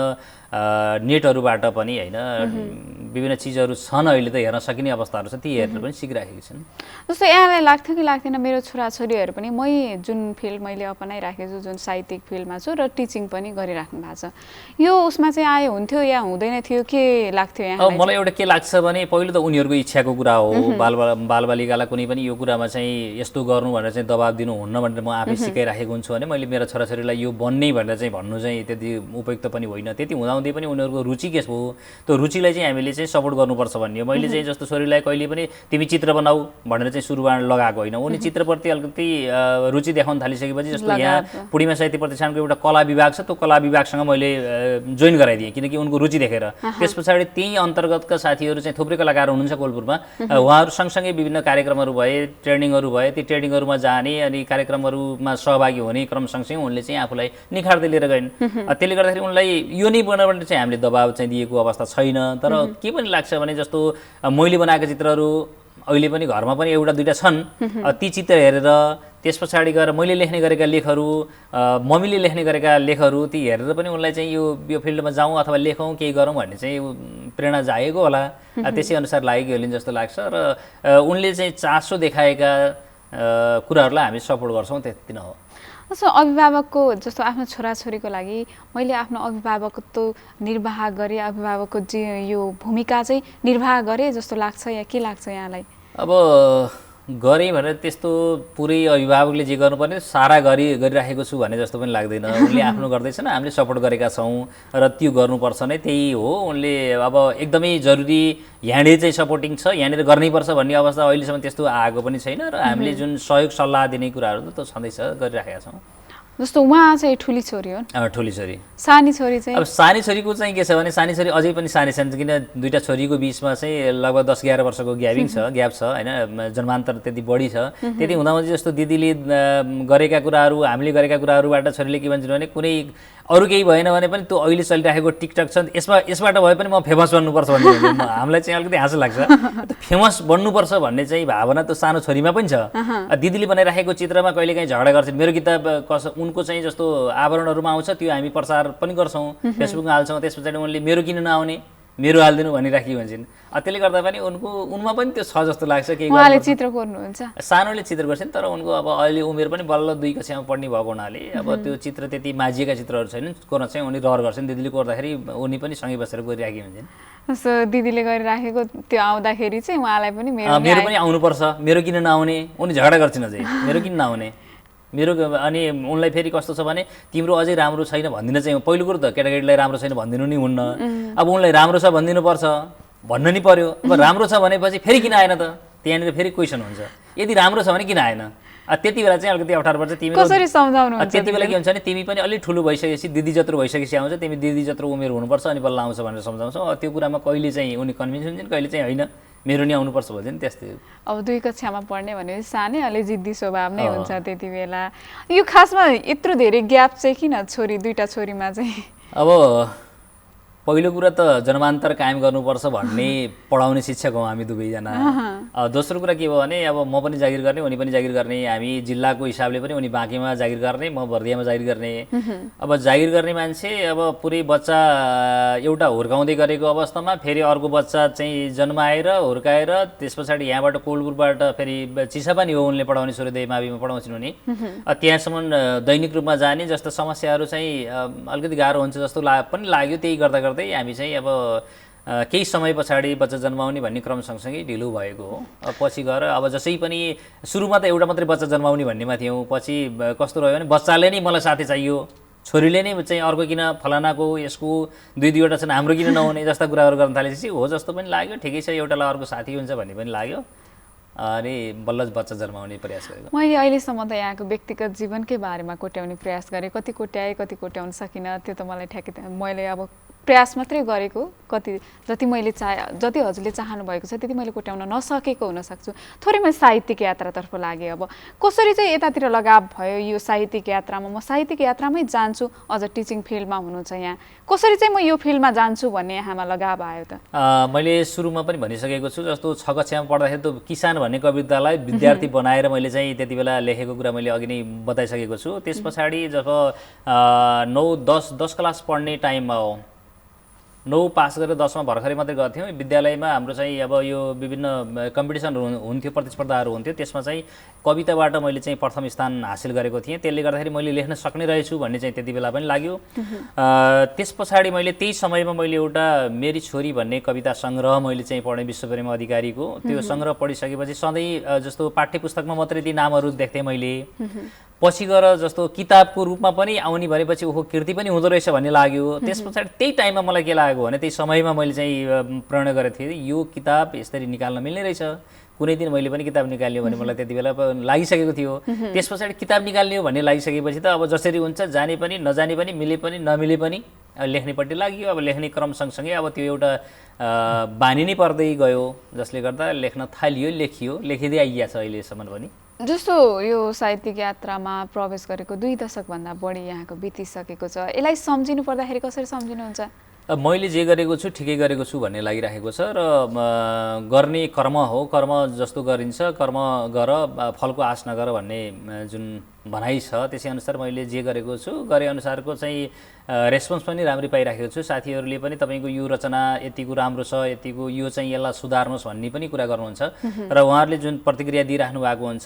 नेटहरूबाट पनि होइन विभिन्न चिजहरू छन्, अहिले त हेर्न सकिने अवस्थाहरू छ, ती हेरेर पनि सिकिराखेकी छन्। जस्तो यहाँलाई लाग्थ्यो कि लाग्थेन मेरो छोराछोरीहरू पनि जुन फिल्ड मैले अपनाइराखेको छु, जुन साहित्यिक फिल्डमा छु र टिचिङ पनि गरिराख्नु भएको छ, यो उसमा चाहिँ आयो हुन्थ्यो या हुँदैन थियो, के लाग्थ्यो यहाँलाई? मलाई एउटा के लाग्छ भने पहिलो त उनीहरूको इच्छाको कुरा हो। बालबालिकालाई कुनै पनि यो कुरामा चाहिँ यस्तो गर्नु भनेर चाहिँ दबाब दिनुहुन्न भनेर म आफै सिकाइराखेको हुन्छु भने मैले मेरो छोराछोरीलाई यो बन्ने भनेर चाहिँ भन्नु चाहिँ त्यति उपयुक्त पनि होइन। त्यति हुँदाहुँदै पनि उनीहरूको रुचि के हो, त्यो रुचिलाई चाहिँ हामीले चाहिँ सपोर्ट गर्नुपर्छ भन्ने हो। मैले चाहिँ जस्तो छोरीलाई कहिले पनि तिमी चित्र बनाऊ भनेर चाहिँ सुरुमा लगाएको होइन। उनी चित्रप्रति अलिकति रुचि देखाउन थालिसकेपछि, जस्तो यहाँ पूर्णिमा साहित्य प्रतिष्ठानको एउटा कला विभाग छ, त्यो कला विभागसँग मैले जोइन गराइदिएँ किनकि उनको रुचि देखेर। त्यस पछाडि त्यही अन्तर्गतका साथीहरू चाहिँ थुप्रै कलाकार हुनुहुन्छ कोलपुरमा, उहाँहरू सँगसँगै विभिन्न कार्यक्रमहरू भए, ट्रेनिङहरू भए, ती ट्रेनिङहरूमा जाने अनि कार्यक्रमहरूमा सहभागी हुने क्रम सँगसँगै उनले चाहिँ आफूलाई निखार्दै लिएर गइन्। त्यसले गर्दाखेरि उनलाई यो नै बनाएर चाहिँ हामीले दबाब चाहिँ दिएको अवस्था छैन। तर के पनि लाग्छ भने जस्तो मैले बनाएका चित्रहरू अहिले पनि घरमा पनि एउटा दुईटा छन्, ती चित्र हेरेर त्यस पछाडि गएर मैले लेख्ने गरेका लेखहरू, मम्मीले लेख्ने गरेका लेखहरू, ती हेरेर पनि उनलाई चाहिँ यो फिल्डमा जाउँ अथवा लेखौँ केही गरौँ भन्ने चाहिँ प्रेरणा जागेको होला। त्यसै अनुसार लागेको होला जस्तो लाग्छ। र उनले चाहिँ चासो देखाएका कुराहरूलाई हामी सपोर्ट गर्छौँ, त्यति नै हो। जस्तो अभिभावकको जस्तो आफ्नो छोराछोरीको लागि मैले आफ्नो अभिभावकत्व निर्वाह गरेँ, अभिभावकको यो भूमिका चाहिँ निर्वाह गरेँ जस्तो लाग्छ या के लाग्छ यहाँलाई? अब गरेँ भनेर त्यस्तो पुरै अभिभावकले जे गर्नुपर्ने सारा गरिराखेको छु भने जस्तो पनि लाग्दैन। उनले आफ्नो गर्दैछन्, हामीले सपोर्ट गरेका छौँ र त्यो गर्नुपर्छ नै, त्यही हो। उनले अब एकदमै जरुरी यहाँनिर चाहिँ सपोर्टिङ छ, यहाँनिर गर्नैपर्छ भन्ने अवस्था अहिलेसम्म त्यस्तो आएको पनि छैन र हामीले जुन सहयोग सल्लाह दिने कुराहरू त छँदैछ, गरिराखेका छौँ। जस्तो उहाँ चाहिँ ठुली छोरी हो? ठुली छोरी। सानी छोरी चाहिँ? अब सानी छोरीको चाहिँ के छ भने सानी छोरी अझै पनि सानी छन्, किन दुईटा छोरीको बिचमा चाहिँ लगभग 10-11 वर्षको ग्याप छ होइन, जन्मान्तर त्यति बढी छ। त्यति हुँदाहुँदै जस्तो दिदीले गरेका कुराहरू, हामीले गरेका कुराहरूबाट छोरीले के भन्छन् भने कुनै अरू केही भएन भने पनि त्यो अहिले चलिरहेको टिकटक छ, यसबाट भए पनि म फेमस बन्नुपर्छ भन्ने हामीलाई चाहिँ अलिकति हाँसो लाग्छ। फेमस बन्नुपर्छ भन्ने चाहिँ भावना त सानो छोरीमा पनि छ। दिदीले बनाइराखेको चित्रमा कहिलेकाहीँ झगडा गर्छन्। मेरो किताब उनको चाहिँ जस्तो आवरणहरूमा आउँछ, त्यो हामी प्रचार पनि गर्छौँ, फेसबुकमा हाल्छौँ। त्यस पछाडि उनले मेरो किन नआउने, मेरो हालिदिनु भनिराखी भन्छन्। त्यसले गर्दा पनि उनमा पनि त्यो छ जस्तो लाग्छ। केही उहाँले चित्र कोर्नुहुन्छ? सानोले चित्र गर्छन्, तर उनको अब अहिले उमेर पनि बल्ल 2 कक्षामा पढ्ने भएको हुनाले अब त्यो चित्र त्यति माझिएका चित्रहरू छैनन्, कोर्न चाहिँ उनी रहर गर्छन्। दिदीले कोर्दाखेरि उनी पनि सँगै बसेर गरिराखी भन्छन्। जस्तो दिदीले गरिराखेको त्यो आउँदाखेरि चाहिँ उहाँलाई पनि मेरो पनि आउनुपर्छ, मेरो किन नआउने, उनी झगडा गर्छन् अझै, मेरो किन नआउने मेरो। अनि उनलाई फेरि कस्तो छ भने तिम्रो अझै राम्रो छैन भनिदिन चाहिँ पहिलो कुरो त केटाकेटीलाई राम्रो छैन भनिदिनु नि हुन्न। अब उनलाई राम्रो छ भनिदिनुपर्छ, भन्न नि पर्यो। अब राम्रो छ भनेपछि फेरि किन आएन त, त्यहाँनिर फेरि क्वेसन हुन्छ, यदि राम्रो छ भने किन आएन। त्यति बेला चाहिँ अलिकति अप्ठ्यारो पर्छ। तिमी कसरी सम्झाउनुहुन्छ? त्यति बेला के हुन्छ भने तिमी पनि अलिक ठुलो भइसकेपछि दिदी जत्रो भइसकेपछि आउँछ, तिमी दिदी जत्रो उमेर हुनुपर्छ अनि बल्ल आउँछ भनेर सम्झाउँछौ। त्यो कुरामा कहिले चाहिँ उनी कन्भिन्स हुन्छन्, कहिले चाहिँ होइन मेरो नि आउनुपर्छ भन्छ नि, त्यस्तै। अब 2 कक्षामा पढ्ने भनेपछि सानै अलि जिद्दी स्वभाव नै हुन्छ त्यति बेला। यो खासमा यत्रो धेरै ग्याप चाहिँ किन छोरी 2टा छोरीमा चाहिँ? अब पहिलो कुरा त जन्मान्तर कायम गर्नुपर्छ भन्ने पढाउने शिक्षक हौँ हामी दुवैजना। दोस्रो कुरा के भयो भने अब म पनि जागिर गर्ने उनी पनि जागिर गर्ने, हामी जिल्लाको हिसाबले पनि उनी बाँकीमा जागिर गर्ने म बर्दियामा जागिर गर्ने। अब जागिर गर्ने मान्छे अब पुरै बच्चा एउटा हुर्काउँदै गरेको अवस्थामा फेरि अर्को बच्चा चाहिँ जन्माएर हुर्काएर त्यस पछाडि यहाँबाट कोलपुरबाट फेरि चिसापानी हो उनले पढाउने सूर्योदय माविमा पढाउँछन् उनी, त्यहाँसम्म दैनिक रूपमा जाने जस्तो समस्याहरू चाहिँ अलिकति गाह्रो हुन्छ जस्तो पनि लाग्यो। त्यही गर्दा गर्दै हामी चाहिँ अब केही समय पछाडि बच्चा जन्माउने भन्ने क्रम सँगसँगै ढिलो भएको हो। पछि गएर अब जसै पनि सुरुमा त एउटा मात्रै बच्चा जन्माउने भन्नेमा थियौँ, पछि कस्तो रह्यो भने बच्चाले नै मलाई साथी चाहियो, छोरीले नै चाहिँ अर्को किन फलानाको यसको दुईवटा छन् हाम्रो किन नहुने जस्ता कुराहरू गर्न थालेपछि हो जस्तो पनि लाग्यो। ठिकै छ एउटालाई अर्को साथी हुन्छ भन्ने पनि लाग्यो अनि बल्ल बच्चा जन्माउने प्रयास गरेको। मैले अहिलेसम्म त यहाँको व्यक्तिगत जीवनकै बारेमा कोट्याउने प्रयास गरेँ, कति कोट्याएँ कति कोट्याउन सकिनँ त्यो त मलाई ठ्याक्कै मैले अब प्रयास मात्रै गरेको, कति जति मैले जति हजुरले चाहनु भएको छ त्यति मैले कोट्याउन नसकेको हुनसक्छु। थोरै मैले साहित्यिक यात्रातर्फ लागेँ। अब कसरी चाहिँ यतातिर लगाव भयो यो साहित्यिक यात्रामा, म साहित्यिक यात्रामै जान्छु, अझ टिचिङ फिल्डमा हुनुहुन्छ यहाँ, कसरी चाहिँ म यो फिल्डमा जान्छु भन्ने यहाँमा लगाव आयो त? मैले सुरुमा पनि भनिसकेको छु, जस्तो 6 कक्षामा पढ्दाखेरि त किसान भन्ने कवितालाई विद्यार्थी बनाएर मैले चाहिँ त्यति बेला लेखेको कुरा मैले अघि नै बताइसकेको छु। त्यस पछाडि जब 9-10 क्लास पढ्ने टाइममा हो, 9 पास गरेर 10मा भर्खरै मात्रै गएको थियौँ विद्यालयमा। हाम्रो चाहिँ अब यो विभिन्न कम्पिटिसनहरू हुन्थ्यो, प्रतिस्पर्धाहरू हुन्थ्यो, त्यसमा चाहिँ कविताबाट मैले चाहिँ प्रथम स्थान हासिल गरेको थिएँ। त्यसले गर्दाखेरि मैले लेख्न सक्ने रहेछु भन्ने चाहिँ त्यति बेला पनि लाग्यो। त्यस पछाडि मैले त्यही समयमा मैले एउटा मेरी छोरी भन्ने कविता सङ्ग्रह मैले चाहिँ पढेँ विश्वप्रेम अधिकारीको। त्यो सङ्ग्रह पढिसकेपछि सधैँ जस्तो पाठ्य पुस्तकमा मात्रै ती नामहरू देख्थेँ मैले, पछि गएर जस्तो किताबको रूपमा पनि आउने भनेपछि ओहो कृति पनि हुँदो रहेछ भन्ने लाग्यो। त्यस पछाडि त्यही टाइममा मलाई के लाग्यो भने त्यही समयमा मैले चाहिँ प्रण गरेको थिएँ यो किताब यसरी निकाल्न मिल्ने रहेछ, कुनै दिन मैले पनि किताब निकाल्ने हो भने मलाई त्यति बेला लागिसकेको थियो। त्यस पछाडि किताब निकाल्ने हो भन्ने लागिसकेपछि त अब जसरी हुन्छ जाने पनि नजाने पनि मिले पनि नमिले पनि लेख्नेपट्टि लाग्यो। अब लेख्ने क्रम सँगसँगै अब त्यो एउटा बानी नै पर्दै गयो, जसले गर्दा लेख्न थालियो, लेखियो, लेखिँदै आइया छ अहिलेसम्म पनि। जस्तो यो साहित्यिक यात्रामा प्रवेश गरेको 2 दशकभन्दा बढी यहाँको बितिसकेको छ, यसलाई सम्झिनु पर्दाखेरि कसरी सम्झिनुहुन्छ? मैले जे गरेको छु ठिकै गरेको छु भन्ने लागिरहेको छ र गर्ने कर्म हो, कर्म जस्तो गरिन्छ कर्म गर फलको आश नगर भन्ने जुन भनाइ छ त्यसै अनुसार मैले जे गरेको छु गरे अनुसारको चाहिँ रेस्पोन्स पनि राम्रै पाइराखेको छु। साथीहरूले पनि तपाईँको यो रचना यतिको राम्रो छ, यतिको यो चाहिँ यसलाई सुधार्नुहोस् भन्ने पनि कुरा गर्नुहुन्छ र उहाँहरूले जुन प्रतिक्रिया दिइराख्नु भएको हुन्छ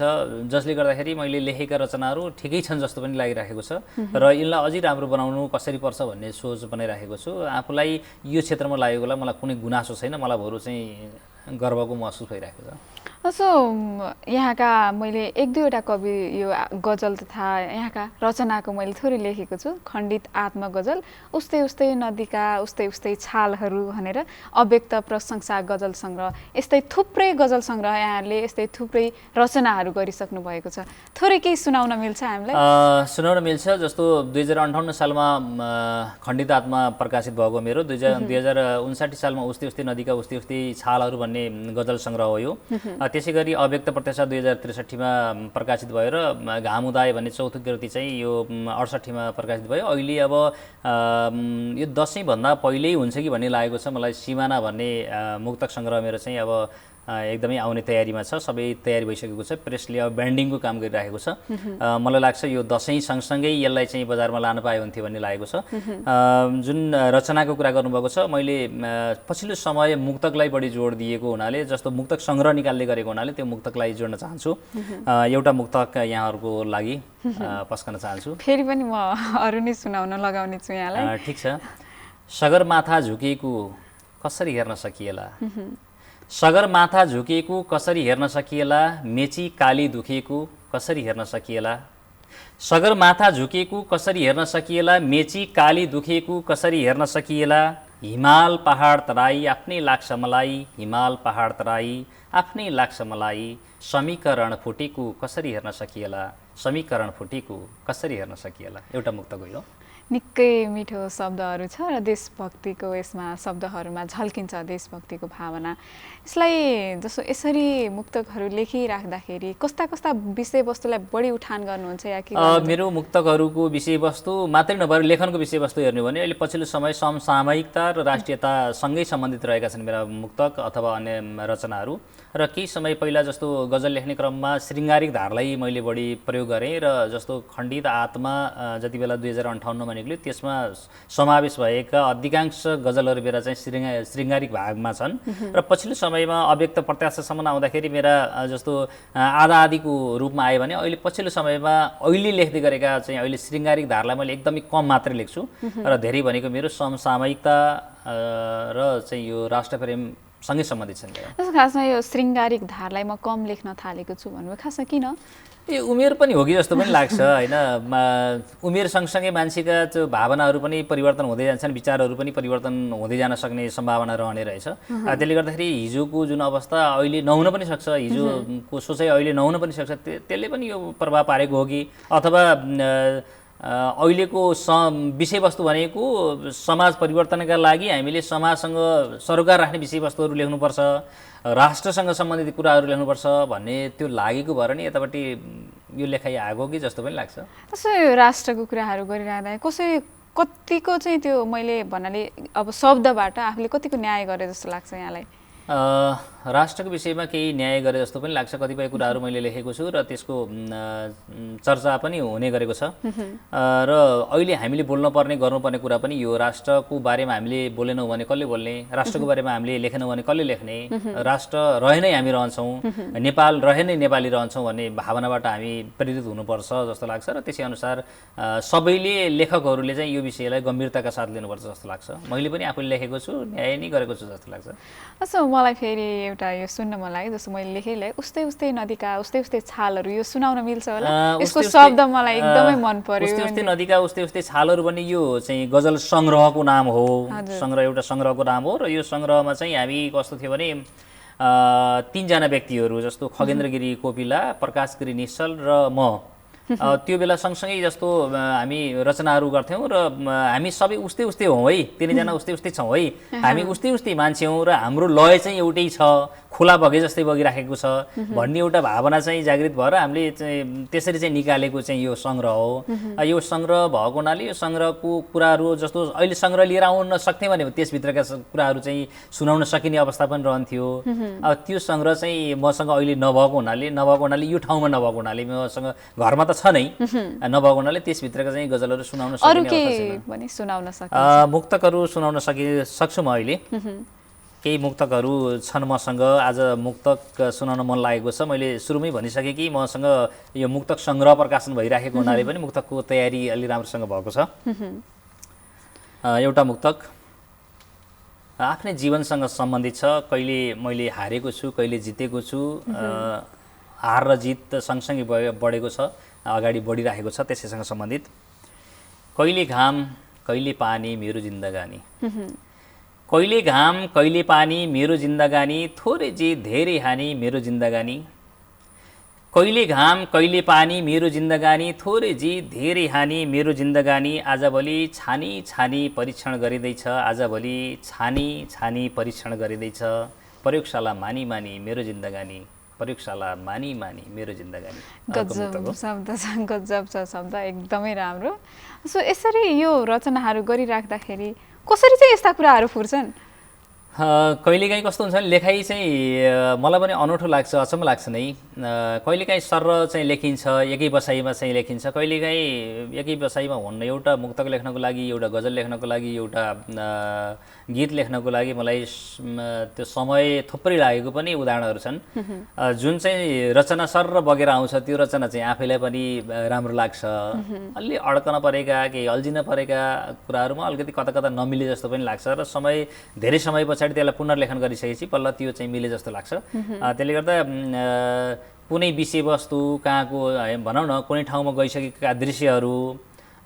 जसले गर्दाखेरि मैले लेखेका रचनाहरू ठिकै छन् जस्तो पनि लागिराखेको छ र यसलाई अझै राम्रो बनाउनु कसरी पर्छ भन्ने सोच बनाइराखेको छु। आफूलाई यो क्षेत्रमा लागेकोलाई मलाई कुनै गुनासो छैन, मलाई बरु चाहिँ गर्वको महसुस भइरहेको छ। सो यहाँका मैले 1-2वटा कवि यो गजल तथा यहाँका रचनाको मैले थोरै लेखेको छु। खण्डित आत्मगजल, उस्तै उस्तै नदीका उस्तै उस्तै छालहरू भनेर अव्यक्त प्रशंसा गजल सङ्ग्रह, यस्तै थुप्रै गजल सङ्ग्रह यहाँहरूले यस्तै थुप्रै रचनाहरू गरिसक्नु भएको छ। थोरै केही सुनाउन मिल्छ हामीलाई? सुनाउन मिल्छ। जस्तो 2058 सालमा खण्डित आत्मा प्रकाशित भएको मेरो, 2059 सालमा उस्तै उस्तै नदीका उस्तै उस्तै छालहरू भन्ने गजल सङ्ग्रह हो यो। त्यसै गरी अव्यक्त प्रत्याशा 2063मा प्रकाशित भयो र घाम उदाय भन्ने चौथो कृति चाहिँ यो 68मा प्रकाशित भयो। अहिले अब यो दसैँभन्दा पहिल्यै हुन्छ कि भन्ने लागेको छ मलाई। सिमाना भन्ने मुक्तक सङ्ग्रह मेरो चाहिँ अब एकदमै आउने तयारीमा छ, सबै तयारी भइसकेको छ, प्रेसले अब ब्यान्डिङको काम गरिरहेको छ। मलाई लाग्छ यो दसैँ सँगसँगै यसलाई चाहिँ बजारमा लान पाए हुन्थ्यो भन्ने लागेको छ। जुन रचनाको कुरा गर्नुभएको छ, मैले पछिल्लो समय मुक्तकलाई बढी जोड दिएको हुनाले, जस्तो मुक्तक सङ्ग्रह निकाल्दै गरेको हुनाले त्यो मुक्तकलाई जोड्न चाहन्छु। एउटा मुक्तक यहाँहरूको लागि पस्कन चाहन्छु। फेरि पनि म अरू नै सुनाउन लगाउने छु यहाँलाई। ठिक छ। सगरमाथा झुकेको कसरी हेर्न सकिएला, सगरमाथा झुकेको कसरी हेर्न सकिएला, मेची काली दुखेको कसरी हेर्न सकिएला, सगरमाथा झुकेको कसरी हेर्न सकिएला, मेची काली दुखेको कसरी हेर्न सकिएला, हिमाल पहाड तराई आफ्नै लाग्छ मलाई, हिमाल पहाड तराई आफ्नै लाग्छ मलाई, समीकरण फुटेको कसरी हेर्न सकिएला, समीकरण फुटेको कसरी हेर्न सकिएला। एउटा मुक्तक हो यो। निकै मिठो शब्दहरू छ र देशभक्तिको यसमा शब्दहरूमा झल्किन्छ देशभक्तिको भावना। यसलाई यसरी मुक्तकहरू लेखिराख्दाखेरि कस्ता कस्ता विषयवस्तुलाई बढी उठान गर्नुहुन्छ या के? मेरो मुक्तकहरूको विषयवस्तु मात्रै नभएर लेखनको विषयवस्तु हेर्ने हो भने अहिले पछिल्लो समय समसामयिकता र राष्ट्रियतासँगै सम्बन्धित रहेका छन् मेरा मुक्तक अथवा अन्य रचनाहरू। र केही समय पहिला जस्तो गजल लेख्ने क्रममा श्रृङ्गारिक धारलाई मैले बढी प्रयोग गरेँ र जस्तो खण्डित आत्मा जति बेला 2058मा निक्ल्यो त्यसमा समावेश भएका अधिकांश गजलहरू मेरा चाहिँ श्रृङ्गारिक भागमा छन्। र पछिल्लो समयमा अव्यक्त प्रत्याशासम्म आउँदाखेरि मेरा जस्तो आधा आधीको रूपमा आयो भने अहिले पछिल्लो समयमा अहिले लेख्दै गरेका चाहिँ अहिले श्रृङ्गारिक धारलाई मैले एकदमै कम मात्रै लेख्छु र धेरै भनेको मेरो समसामयिकता र चाहिँ यो राष्ट्रप्रेम सँगै सम्बन्धित छन्। खासमा यो श्रृङ्गारिक धारलाई म कम लेख्न थालेको छु भन्नु खासमा किन? यो उमेर पनि हो कि जस्तो पनि लाग्छ होइन। उमेर सँगसँगै मान्छेका त्यो भावनाहरू पनि परिवर्तन हुँदै जान्छन्, विचारहरू पनि परिवर्तन हुँदै जान सक्ने सम्भावना रहने रहेछ। त्यसले गर्दाखेरि हिजोको जुन अवस्था अहिले नहुन पनि सक्छ, हिजोको सोचाइ अहिले नहुन पनि सक्छ, त्यसले पनि यो प्रभाव पारेको हो कि अथवा अहिलेको विषयवस्तु भनेको समाज परिवर्तनका लागि हामीले समाजसँग सरोकार राख्ने विषयवस्तुहरू लेख्नुपर्छ, राष्ट्रसँग सम्बन्धित कुराहरू लेख्नुपर्छ भन्ने त्यो लागेको भएर नि यतापट्टि यो लेखाइ आएको कि जस्तो पनि लाग्छ। त्यसो राष्ट्रको कुराहरू गरिरहँदा कतिको चाहिँ त्यो मैले भन्नाले अब शब्दबाट आफूले कतिको न्याय गरे जस्तो लाग्छ यहाँलाई? राष्ट्रको विषयमा केही न्याय गरे जस्तो पनि लाग्छ। कतिपय कुराहरू मैले लेखेको छु र त्यसको चर्चा पनि हुने गरेको छ। र अहिले हामीले बोल्नुपर्ने गर्नुपर्ने कुरा पनि यो राष्ट्रको बारेमा हामीले बोलेनौँ भने कसले बोल्ने, राष्ट्रको बारेमा हामीले लेखेनौँ भने कसले लेख्ने, राष्ट्र रहे नै हामी रहन्छौँ, नेपाल रहे नै नेपाली रहन्छौँ भन्ने भावनाबाट हामी प्रेरित हुनुपर्छ जस्तो लाग्छ। र त्यसै अनुसार सबैले लेखकहरूले चाहिँ यो विषयलाई गम्भीरताका साथ लिनुपर्छ जस्तो लाग्छ। मैले पनि आफूले लेखेको छु, न्याय नै गरेको छु जस्तो लाग्छ। मलाई फेरि एउटा यो सुन्न मन लाग्यो जस्तो मैले लेखेँ उस्तै उस्तै नदीका उस्तै उस्तै छालहरू यो सुनाउन मिल्छ होला? यसको शब्द मलाई एकदमै मन पर्यो। उस्तै उस्तै नदीका उस्तै उस्तै छालहरू पनि यो चाहिँ गजल सङ्ग्रहको नाम हो, एउटा सङ्ग्रहको नाम हो। र यो सङ्ग्रहमा चाहिँ हामी कस्तो थियो भने 3 जना व्यक्तिहरू जस्तो खगेन्द्र गिरी कोपिला, प्रकाश गिरी निश्चल र म त्यो बेला सँगसँगै जस्तो हामी रचनाहरू गर्थ्यौँ र हामी सबै उस्तै उस्तै हौँ है, 3 जना उस्तै उस्तै छौँ है, हामी उस्तै उस्तै मान्छे हौँ र हाम्रो लय चाहिँ एउटै छ, खोला बगे जस्तै बगिराखेको छ भन्ने एउटा भावना चाहिँ जागृत भएर हामीले चाहिँ त्यसरी चाहिँ निकालेको चाहिँ यो सङ्ग्रह हो। यो सङ्ग्रह भएको हुनाले यो सङ्ग्रहको कुराहरू जस्तो अहिले सङ्ग्रह लिएर आउन सक्थेँ भने त्यसभित्रका कुराहरू चाहिँ सुनाउन सकिने अवस्था पनि रहन्थ्यो। अब त्यो सङ्ग्रह चाहिँ मसँग अहिले नभएको हुनाले यो ठाउँमा नभएको हुनाले मसँग घरमा त छ नै नभएको हुनाले त्यसभित्रका चाहिँ गजलहरू सुनाउन सकिने मुक्तकहरू सुनाउन सक्छु म अहिले। केही मुक्तकहरू छन् मसँग। आज मुक्तक सुनाउन मन लागेको छ। मैले सुरुमै भनिसकेँ कि मसँग यो मुक्तक सङ्ग्रह प्रकाशन भइराखेको हुनाले पनि मुक्तकको तयारी अलि राम्रोसँग भएको छ। एउटा मुक्तक आफ्नै जीवनसँग सम्बन्धित छ। कहिले मैले हारेको छु, कहिले जितेको छु, हार र जित सँगसँगै बढेको छ, अगाडि बढिरहेको छ, त्यसैसँग सम्बन्धित। कहिले घाम कहिले पानी मेरो जिन्दगानी, कहिले घाम कहिले पानी मेरो जिन्दगानी, थोरै जित धेरै हानि मेरो जिन्दगानी। कहिले घाम कहिले पानी मेरो जिन्दगानी, थोरै जित धेरै हानि मेरो जिन्दगानी। आजभोलि छानी छानी परीक्षण गरिँदैछ, आजभोलि छानी छानी परीक्षण गरिँदैछ। प्रयोगशाला मानी मानी मेरो जिन्दगानी, प्रयोगशाला मानी मानी मेरो जिन्दगानी। गजब शब्द छ, गजब छ शब्द, एकदमै राम्रो। सो यसरी यो रचनाहरू गरिराख्दाखेरि कसरी चाहिँ यस्ता कुराहरू फुर्छन्? कहिलेकाहीँ कस्तो हुन्छ भने लेखाइ चाहिँ मलाई पनि अनौठो लाग्छ, अचम्म लाग्छ नै। कहिलेकाहीँ सर्र चाहिँ लेखिन्छ, एकै बसाइमा चाहिँ लेखिन्छ, कहिलेकाहीँ एकै बसाइमा हुन्न। एउटा मुक्तक लेख्नको लागि, एउटा गजल लेख्नको लागि, एउटा गीत लेख्नको लागि मलाई त्यो समय थुप्रै लागेको पनि उदाहरणहरू छन्। जुन चाहिँ रचना सर्र बगेर आउँछ त्यो रचना चाहिँ आफैलाई पनि राम्रो लाग्छ। अलि अड्कन परेका, केही अल्झिन परेका कुराहरूमा अलिकति कता कता नमिले जस्तो पनि लाग्छ र धेरै समय पछाडि त्यसलाई पुनर्लेखन गरिसकेपछि बल्ल त्यो चाहिँ मिले जस्तो लाग्छ। त्यसले गर्दा कुनै विषयवस्तु कहाँको भनौँ न कुनै ठाउँमा गइसकेका दृश्यहरू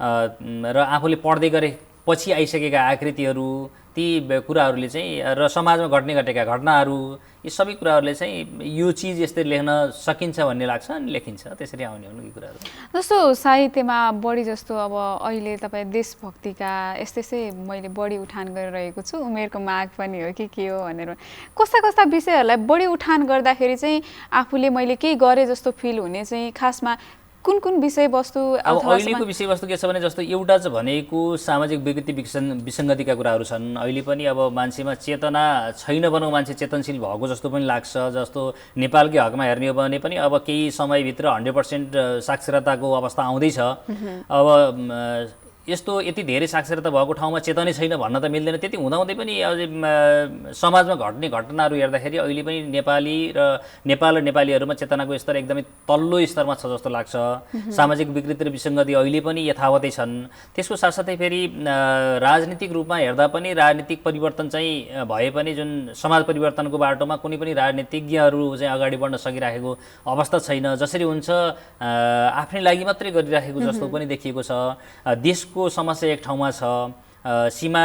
र आफूले पढ्दै गरे पछि आइसकेका आकृतिहरू ती कुराहरूले चाहिँ र समाजमा घटेका घटनाहरू यी सबै कुराहरूले चाहिँ यो चिज यस्तै लेख्न सकिन्छ भन्ने लाग्छ अनि लेखिन्छ त्यसरी आउने हुन् यी कुराहरू। जस्तो साहित्यमा बढी जस्तो अब अहिले तपाईँ देशभक्तिका यस्तै मैले बढी उठान गरिरहेको छु, उमेरको माग पनि हो कि के हो भनेर कस्ता कस्ता विषयहरूलाई बढी उठान गर्दाखेरि चाहिँ आफूले मैले केही गरेँ जस्तो फिल हुने चाहिँ खासमा कुन कुन विषयवस्तु? अब अहिलेको विषयवस्तु के छ भने जस्तो एउटा चाहिँ भनेको सामाजिक विकृति विसङ्गतिका कुराहरू छन्। अहिले पनि अब मान्छेमा चेतना छैन भनौँ, मान्छे चेतनशील भएको जस्तो पनि लाग्छ। जस्तो नेपालकै हकमा हेर्ने हो भने पनि अब केही समयभित्र 100% साक्षरताको अवस्था आउँदैछ। अब यस्तो यति धेरै साक्षरता भएको ठाउँमा चेतनै छैन भन्न त मिल्दैन। त्यति हुँदाहुँदै पनि समाजमा घट्ने घटनाहरू हेर्दाखेरि अहिले पनि नेपाल र नेपालीहरूमा चेतनाको स्तर एकदमै तल्लो स्तरमा छ जस्तो लाग्छ। सामाजिक विकृति र विसङ्गति अहिले पनि यथावतै छन्। त्यसको साथसाथै फेरि राजनीतिक रूपमा हेर्दा पनि राजनीतिक परिवर्तन चाहिँ भए पनि जुन समाज परिवर्तनको बाटोमा कुनै पनि राजनीतिज्ञहरू चाहिँ अगाडि बढ्न सकिरहेको अवस्था छैन। जसरी हुन्छ आफ्नै लागि मात्रै गरिराखेको जस्तो पनि देखिएको छ। देशको समस्या एक ठाउँमा छ, सीमा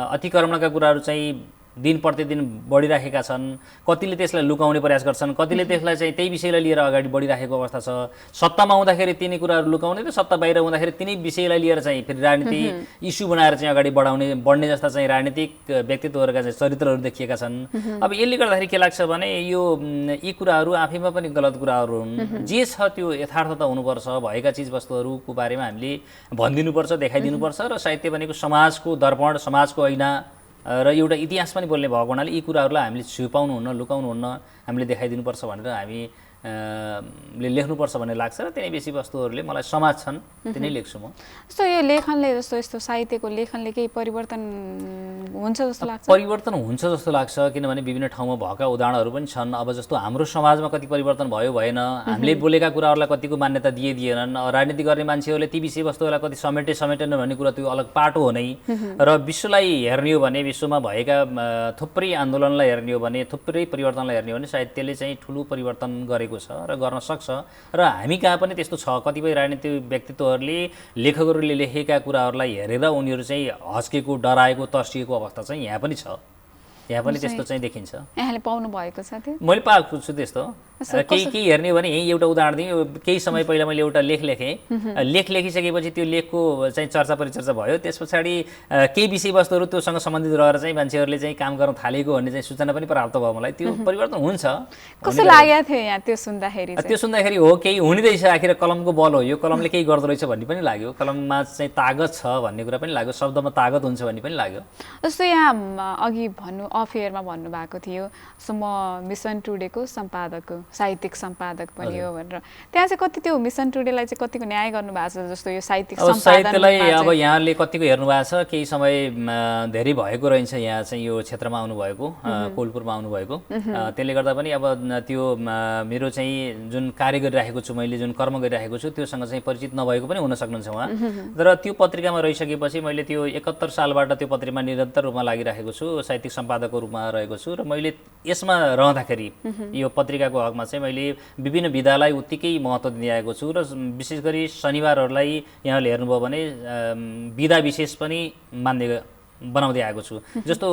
अतिक्रमणका कुराहरू चाहिँ दिन प्रतिदिन बढिराखेका छन्। कतिले त्यसलाई लुकाउने प्रयास गर्छन्, कतिले त्यसलाई चाहिँ त्यही विषयलाई लिएर अगाडि बढिराखेको अवस्था छ। सत्तामा हुँदाखेरि तिनै कुराहरू लुकाउने र सत्ता बाहिर हुँदाखेरि तिनै विषयलाई लिएर चाहिँ फेरि राजनीति इस्यु बनाएर चाहिँ अगाडि बढ्ने जस्ता चाहिँ राजनीतिक व्यक्तित्वहरूका चाहिँ चरित्रहरू देखिएका छन्। अब यसले गर्दाखेरि के लाग्छ भने यी कुराहरू आफैमा पनि गलत कुराहरू हुन्। जे छ त्यो यथार्थता हुनुपर्छ, भएका चिजवस्तुहरूको बारेमा हामीले भनिदिनुपर्छ, देखाइदिनुपर्छ र साहित्य भनेको समाजको दर्पण, समाजको ऐना र एउटा इतिहास पनि बोल्ने भएको हुनाले यी कुराहरूलाई हामीले छुपाउनुहुन्न, लुकाउनुहुन्न, हामीले देखाइदिनुपर्छ भनेर हामीले लेख्नुपर्छ भन्ने लाग्छ र तिनै बेसी वस्तुहरूले मलाई समाज छन् तिनै लेख्छु म। जस्तो यो लेखनले जस्तो यस्तो साहित्यको लेखनले केही परिवर्तन हुन्छ जस्तो लाग्छ? परिवर्तन हुन्छ जस्तो लाग्छ, किनभने विभिन्न ठाउँमा भएका उदाहरणहरू पनि छन्। अब जस्तो हाम्रो समाजमा कति परिवर्तन भयो भएन, हामीले बोलेका कुराहरूलाई कतिको मान्यता दिएनन्, राजनीति गर्ने मान्छेहरूले ती विषयवस्तुहरूलाई कति समेटेनन् भन्ने कुरा त्यो अलग पाटो हो नै। र विश्वलाई हेर्ने हो भने, विश्वमा भएका थुप्रै आन्दोलनलाई हेर्ने हो भने, थुप्रै परिवर्तनलाई हेर्ने हो भने साहित्यले चाहिँ ठुलो परिवर्तन गरेको छ र गर्न सक्छ। र हामी कहाँ पनि त्यस्तो छ। कतिपय राजनीतिक व्यक्तित्वहरूले लेखकहरूले लेखेका कुराहरूलाई हेरेर उनीहरू चाहिँ हस्केको, डराएको, तर्सिएको अवस्था चाहिँ यहाँ पनि छ। यहाँ पनि त्यस्तो चाहिँ देखिन्छ। यहाँले पाउनु भएको छ त्यो? मैले पाएको छु त्यस्तो। केही हेर्ने हो भने यही एउटा उदाहरण दिएँ। केही समय पहिला मैले एउटा लेख लेखेँ। लेखिसकेपछि त्यो लेखको चाहिँ चर्चा परिचर्चा भयो। त्यस पछाडि केही विषयवस्तुहरू त्योसँग सम्बन्धित रहेर चाहिँ मान्छेहरूले चाहिँ काम गर्न थालेको भन्ने चाहिँ सूचना पनि प्राप्त भयो मलाई। त्यो परिवर्तन हुन्छ। कस्तो लागेको थियो यहाँ त्यो सुन्दाखेरि? त्यो सुन्दाखेरि हो केही हुने रहेछ, आखिर कलमको बल हो यो, कलमले केही गर्दो रहेछ भन्ने पनि लाग्यो। कलममा चाहिँ तागत छ भन्ने कुरा पनि लाग्यो, शब्दमा तागत हुन्छ भन्ने पनि लाग्यो। जस्तो यहाँ अघि अफ एयरमा भन्नुभएको थियो सो म मिसन टुडेको सम्पादक हो, साहित्यिक सम्पादक पनि हो भनेर। त्यहाँ चाहिँ कति त्यो मिसन टुडेलाई चाहिँ कतिको न्याय गर्नुभएको छ? जस्तो यो साहित्यिक साहित्यलाई अब यहाँले कतिको हेर्नु भएको छ? केही समय धेरै भएको रहेछ यहाँ चाहिँ यो क्षेत्रमा आउनुभएको, कोलपुरमा आउनुभएको। त्यसले गर्दा पनि अब त्यो मेरो चाहिँ जुन कार्य गरिराखेको छु, मैले जुन कर्म गरिराखेको छु त्योसँग चाहिँ परिचित नभएको पनि हुन सक्नुहुन्छ उहाँ। तर त्यो पत्रिकामा रहिसकेपछि मैले त्यो 71 सालबाट त्यो पत्रिकामा निरन्तर रूपमा लागिरहेको छु, साहित्यिक सम्पादकको रूपमा रहेको छु। र मैले यसमा रहँदाखेरि यो पत्रिकाको हकमा चाहिँ मैले विभिन्न विधालाई उत्तिकै महत्त्व दिइरहेको छु। र विशेष गरी शनिबारहरूलाई यहाँले हेर्नुभयो भने विधा विशेष पनि बनाउँदै आएको छु। जस्तो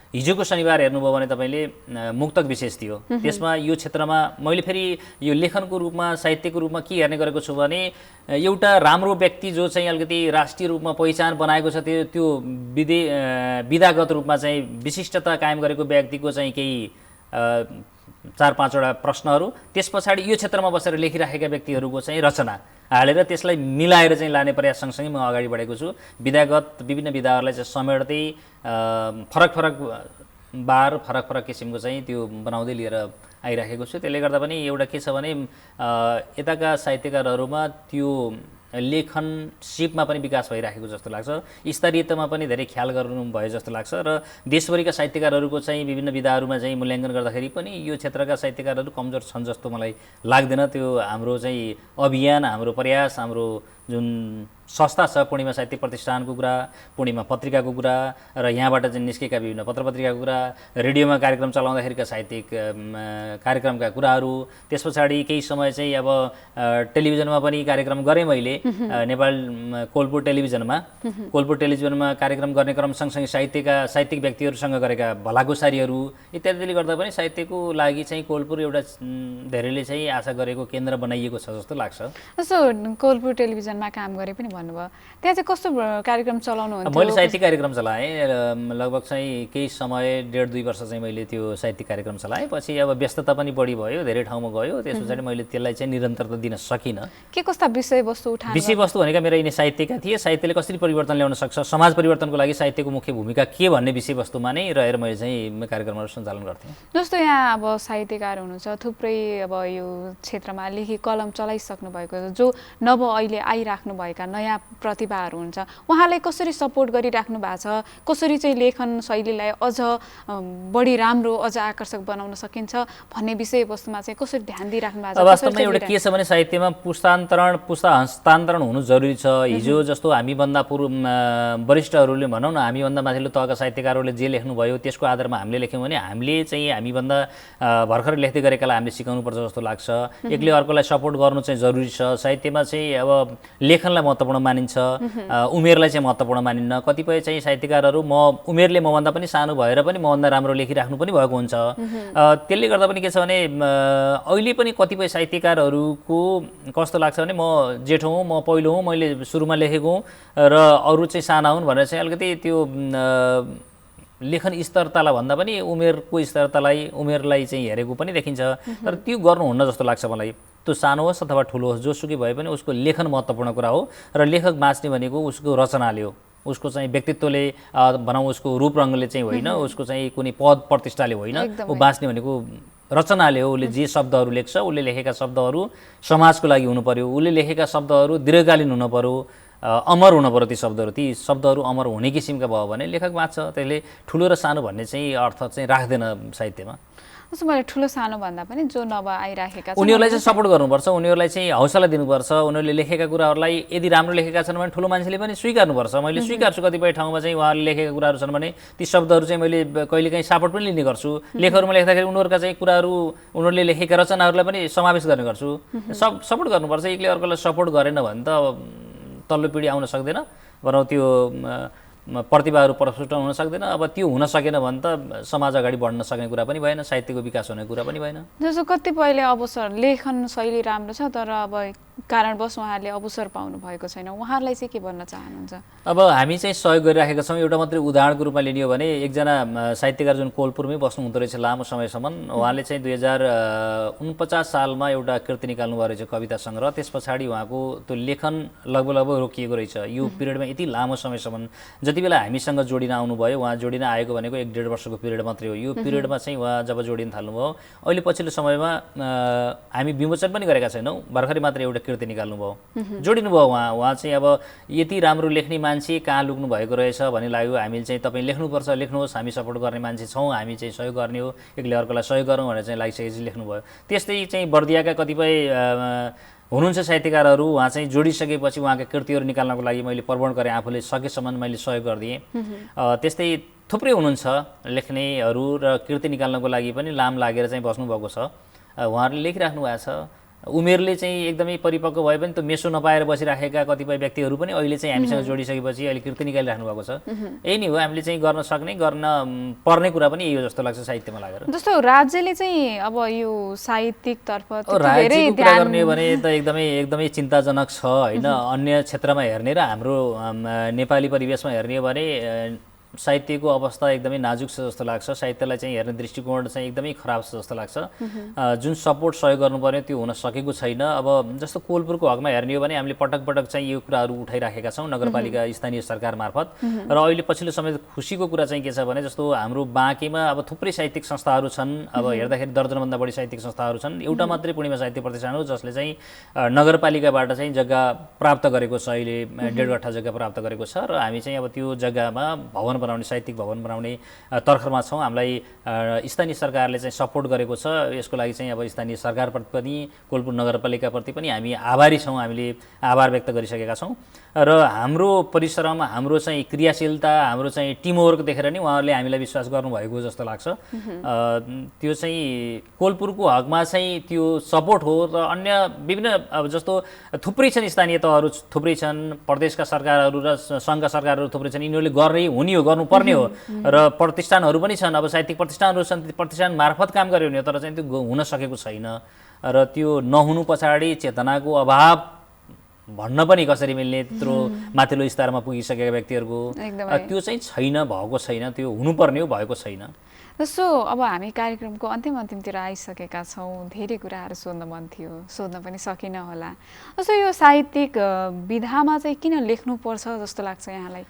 हिजोको शनिबार हेर्नुभयो भने तपाईँले मुक्तक विशेष थियो। त्यसमा यो क्षेत्रमा मैले फेरि यो लेखनको रूपमा, साहित्यको रूपमा के हेर्ने गरेको छु भने एउटा राम्रो व्यक्ति जो चाहिँ अलिकति राष्ट्रिय रूपमा पहिचान बनाएको छ, त्यो विधागत रूपमा चाहिँ विशिष्टता कायम गरेको व्यक्तिको चाहिँ केही 4-5वटा प्रश्नहरू, त्यस पछाडि यो क्षेत्रमा बसेर लेखिराखेका व्यक्तिहरूको चाहिँ रचना हालेर त्यसलाई मिलाएर चाहिँ लाने प्रयास सँगसँगै म अगाडि बढेको छु। विधागत विभिन्न विधाहरूलाई चाहिँ समेट्दै फरक फरक किसिमको चाहिँ त्यो बनाउँदै लिएर आइराखेको छु। त्यसले गर्दा पनि एउटा के छ भने यताका साहित्यकारहरूमा त्यो लेखन सिपमा पनि विकास भइराखेको जस्तो लाग्छ, स्तरीयतामा पनि धेरै ख्याल गर्नु भयो जस्तो लाग्छ। र देशभरिका साहित्यकारहरूको चाहिँ विभिन्न विधाहरूमा चाहिँ मूल्याङ्कन गर्दाखेरि पनि यो क्षेत्रका साहित्यकारहरू कमजोर छन् जस्तो मलाई लाग्दैन। त्यो हाम्रो चाहिँ अभियान, हाम्रो प्रयास, हाम्रो जुन संस्था छ पूर्णिमा साहित्य प्रतिष्ठानको कुरा, पूर्णिमा पत्रिकाको कुरा र यहाँबाट चाहिँ निस्केका विभिन्न पत्रपत्रिकाको कुरा, रेडियोमा कार्यक्रम चलाउँदाखेरिका साहित्यिक कार्यक्रमका कुराहरू, त्यस पछाडि केही समय चाहिँ अब टेलिभिजनमा पनि कार्यक्रम गरेँ मैले, नेपाल कोल्पुर टेलिभिजनमा कार्यक्रम गर्ने क्रम सँगसँगै साहित्यिक व्यक्तिहरूसँग गरेका भलाकुसारीहरू इत्यादिले गर्दा पनि साहित्यको लागि चाहिँ कोल्पुर एउटा धेरैले चाहिँ आशा गरेको केन्द्र बनाइएको छ जस्तो लाग्छ। जस्तो कोल्पुर टेलिभिजनमा काम गरे पनि भन्नुभयो, त्यहाँ चाहिँ कस्तो कार्यक्रम चलाउनुहुन्थ्यो? मैले साहित्यिक कार्यक्रम चलाएँ, लगभग चाहिँ केही समय 1.5-2 वर्ष चाहिँ मैले त्यो साहित्यिक कार्यक्रम चलाएँ। पछि अब व्यस्तता पनि बढी भयो, धेरै ठाउँमा गयो, त्यस पछाडि मैले त्यसलाई चाहिँ निरन्तरता दिन सकिनँ। के कस्ता विषयवस्तु उठाउनु? विषयवस्तु भनेका मेरा यिनी साहित्यका थिए, साहित्यले कसरी परिवर्तन ल्याउन सक्छ, समाज परिवर्तनको लागि साहित्यको मुख्य भूमिका के भन्ने विषयवस्तुमा नै रहेर मैले चाहिँ कार्यक्रमहरू सञ्चालन गर्थेँ। जस्तो यहाँ अब साहित्यकार हुनुहुन्छ, थुप्रै अब यो क्षेत्रमा लेखी कलम चलाइसक्नु भएको जो नव अहिले आइराख्नु भएका नयाँ प्रतिभाहरू हुन्छ, उहाँलाई कसरी सपोर्ट गरिराख्नु भएको छ, कसरी चाहिँ लेखन शैलीलाई अझ बढी राम्रो, अझ आकर्षक बनाउन सकिन्छ भन्ने विषयवस्तुमा चाहिँ कसरी ध्यान दिइराख्नु भएको छ? वास्तवमा एउटा के छ भने साहित्यमा पुस्ता हस्तान्तरण हुनु जरुरी छ। हिजो जस्तो हामीभन्दा वरिष्ठहरूले भनौँ न, हामीभन्दा माथिल्लो तहका साहित्यकारहरूले जे लेख्नुभयो त्यसको आधारमा हामीले लेख्यौँ भने हामीले चाहिँ हामीभन्दा भर्खर लेख्दै गरेकालाई हामीले सिकाउनु पर्छ जस्तो लाग्छ। एकले अर्कोलाई सपोर्ट गर्नु चाहिँ जरुरी छ। साहित्यमा चाहिँ अब लेखनलाई महत्त्वपूर्ण मानिन्छ, उमेरलाई चाहिँ महत्त्वपूर्ण मानिन्न। कतिपय चाहिँ साहित्यकारहरू उमेरले मभन्दा पनि सानो भएर पनि मभन्दा राम्रो लेखिराख्नु पनि भएको हुन्छ। त्यसले गर्दा पनि के छ भने अहिले पनि कतिपय साहित्यकारहरूको कस्तो लाग्छ भने म जेठो हुँ, म पहिलो हुँ, मैले सुरुमा लेखेको हुँ र अरू चाहिँ साना हुन् भनेर चाहिँ अलिकति त्यो लेखन स्तरतालाई भन्दा पनि उमेरको उमेरलाई चाहिँ हेरेको पनि देखिन्छ। तर त्यो गर्नुहुन्न जस्तो लाग्छ मलाई। त्यो सानो होस् अथवा ठुलो होस्, जोसुकै भए पनि उसको लेखन महत्त्वपूर्ण कुरा हो र लेखक बाँच्ने भनेको उसको रचनाले हो, उसको चाहिँ व्यक्तित्वले भनौँ, उसको रूप रङ्गले चाहिँ होइन, उसको चाहिँ कुनै पद प्रतिष्ठाले होइन, ऊ बाँच्ने भनेको रचनाले हो। उसले जे शब्दहरू लेख्छ, उसले लेखेका शब्दहरू समाजको लागि हुनु पर्यो, उसले लेखेका शब्दहरू दीर्घकालीन हुनु पर्यो, अमर हुनु पर्यो। ती शब्दहरू अमर हुने किसिमका भयो भने लेखक बाँच्छ। त्यसले ठुलो र सानो भन्ने चाहिँ अर्थ चाहिँ राख्दैन साहित्यमा। जस्तो मैले ठुलो सानो भन्दा पनि जो नव आइराखेका छन् उनीहरूलाई चाहिँ सपोर्ट गर्नुपर्छ, उनीहरूलाई चाहिँ हौसला दिनुपर्छ। उनीहरूले लेखेका कुराहरूलाई यदि राम्रो लेखेका छन् भने ठुलो मान्छेले पनि स्वीकार्नुपर्छ। मैले स्वीकार्छु कतिपय ठाउँमा चाहिँ उहाँहरूले लेखेका कुराहरू छन् भने ती शब्दहरू चाहिँ मैले कहिलेकाहीँ सपोर्ट पनि लिने गर्छु। लेखहरूमा लेख्दाखेरि उनीहरूका चाहिँ कुराहरू, उनीहरूले लेखेका रचनाहरूलाई पनि समावेश गर्ने गर्छु। सपोर्ट गर्नुपर्छ। एकले अर्कोलाई सपोर्ट गरेन भने त तल्लो पिँढी आउन सक्दैन, भनौँ त्यो प्रतिभाहरू प्रस्फुट हुन सक्दैन। अब त्यो हुन सकेन भने त समाज अगाडि बढ्न सक्ने कुरा पनि भएन, साहित्यको विकास हुने कुरा पनि भएन। जस्तो कतिपयले अवसर, लेखन शैली राम्रो छ तर अब कारणवश उहाँहरूले अवसर पाउनु भएको छैन, उहाँहरूलाई चाहिँ के भन्न चाहनुहुन्छ? अब हामी चाहिँ सहयोग गरिराखेका छौँ। एउटा मात्रै उदाहरणको रूपमा लिने हो भने एकजना साहित्यकार जुन कोल्पुरमै बस्नु हुँदो रहेछ लामो समयसम्म, उहाँले चाहिँ 2049 सालमा एउटा कृति निकाल्नुभएको रहेछ कविता सङ्ग्रह। त्यस पछाडि उहाँको त्यो लेखन लगभग रोकिएको रहेछ। यो पिरियडमा यति लामो समयसम्म जति बेला हामीसँग जोडिन आउनुभयो, उहाँ जोडिन आएको भनेको 1-1.5 वर्षको पिरियड मात्रै हो। यो पिरियडमा चाहिँ उहाँ जब जोडिन थाल्नुभयो, अहिले पछिल्लो समयमा हामी विमोचन पनि गरेका छैनौँ, भर्खरै मात्रै एउटा कृति निकाल्नुभयो, जोडिनुभयो। उहाँ चाहिँ अब यति राम्रो लेख्ने मान्छे कहाँ लुक्नु भएको रहेछ भन्ने लाग्यो। हामीले चाहिँ तपाईँ लेख्नुपर्छ, लेख्नुहोस्, हामी सपोर्ट गर्ने मान्छे छौँ, हामी चाहिँ सहयोग गर्ने हो, एकले अर्कोलाई सहयोग गरौँ भनेर चाहिँ लागिसकेपछि लेख्नुभयो। त्यस्तै चाहिँ बर्दियाका कतिपय हुनुहुन्छ साहित्यकारहरू, उहाँ चाहिँ जोडिसकेपछि उहाँका कृतिहरू निकाल्नको लागि मैले प्रवण गरेँ, आफूले सकेसम्म मैले सहयोग गरिदिएँ। त्यस्तै थुप्रै हुनुहुन्छ लेख्नेहरू र कृति निकाल्नको लागि पनि लाम लागेर चाहिँ बस्नुभएको छ। उहाँहरूले लेखिराख्नु भएको छ। उमेरले चाहिँ एकदमै परिपक्व भए पनि त्यो मेसो नपाएर बसिराखेका कतिपय व्यक्तिहरू पनि अहिले चाहिँ हामीसँग जोडिसकेपछि अहिले कृति निकालिराख्नु भएको छ। यही नै हो हामीले चाहिँ गर्न सक्ने, गर्न पर्ने कुरा पनि यही हो जस्तो लाग्छ साहित्यमा लागेर। जस्तो राज्यले चाहिँ अब यो साहित्यिकतर्फ राज्यको कुरा गर्ने भने त एकदमै चिन्ताजनक छ होइन। अन्य क्षेत्रमा हेर्ने र हाम्रो नेपाली परिवेशमा हेर्ने हो भने साहित्यको अवस्था एकदमै नाजुक छ जस्तो लाग्छ। साहित्यलाई चाहिँ हेर्ने दृष्टिकोण चाहिँ एकदमै खराब छ जस्तो लाग्छ। जुन सपोर्ट सहयोग गर्नुपर्ने त्यो हुन सकेको छैन। अब जस्तो कोल्पुरको हकमा हेर्ने हो भने हामीले पटक पटक चाहिँ यो कुराहरू उठाइराखेका छौँ नगरपालिका स्थानीय सरकार मार्फत। र अहिले पछिल्लो समय खुसीको कुरा चाहिँ के छ भने जस्तो हाम्रो बाँकेमा अब थुप्रै साहित्यिक संस्थाहरू छन्। अब हेर्दाखेरि दर्जनभन्दा बढी साहित्यिक संस्थाहरू छन्। एउटा मात्रै पूर्णिमा साहित्य प्रतिष्ठान हो जसले चाहिँ नगरपालिकाबाट चाहिँ जग्गा प्राप्त गरेको छ। अहिले 1.5 कट्ठा जग्गा प्राप्त गरेको छ र हामी चाहिँ अब त्यो जग्गामा भवन बनाउने, साहित्यिक भवन बनाउने तर्खरमा छौँ। हामीलाई स्थानीय सरकारले चाहिँ सपोर्ट गरेको छ। यसको लागि चाहिँ अब स्थानीय सरकारप्रति पनि कोलपुर नगरपालिकाप्रति पनि हामी आभारी छौँ। हामीले आभार व्यक्त गरिसकेका छौँ र हाम्रो परिश्रम, हाम्रो चाहिँ क्रियाशीलता, हाम्रो चाहिँ टिमवर्क देखेर नि उहाँहरूले हामीलाई विश्वास गर्नुभएको जस्तो लाग्छ। त्यो चाहिँ कोलपुरको हकमा चाहिँ त्यो सपोर्ट हो र अन्य विभिन्न अब जस्तो थुप्रै छन् स्थानीय तहहरू, थुप्रै छन् प्रदेशका सरकारहरू र सङ्घका सरकारहरू थुप्रै छन्। यिनीहरूले गर्ने हुने हो, गर्नुपर्ने हो र प्रतिष्ठानहरू पनि छन्। अब साहित्यिक प्रतिष्ठानहरू छन्, ती प्रतिष्ठान मार्फत काम गर्यो भने, तर चाहिँ त्यो हुन सकेको छैन र त्यो नहुनु पछाडि चेतनाको अभाव भन्न पनि कसरी मिल्ने, त्यत्रो माथिल्लो स्तरमा पुगिसकेका व्यक्तिहरूको त्यो चाहिँ छैन, भएको छैन। त्यो हुनुपर्ने हो, भएको छैन। जस्तो अब हामी कार्यक्रमको अन्तिमतिर आइसकेका छौँ। धेरै कुराहरू सोध्न मन थियो, सोध्न पनि सकिनँ होला। जस्तो यो साहित्यिक विधामा चाहिँ किन लेख्नुपर्छ जस्तो लाग्छ यहाँलाई?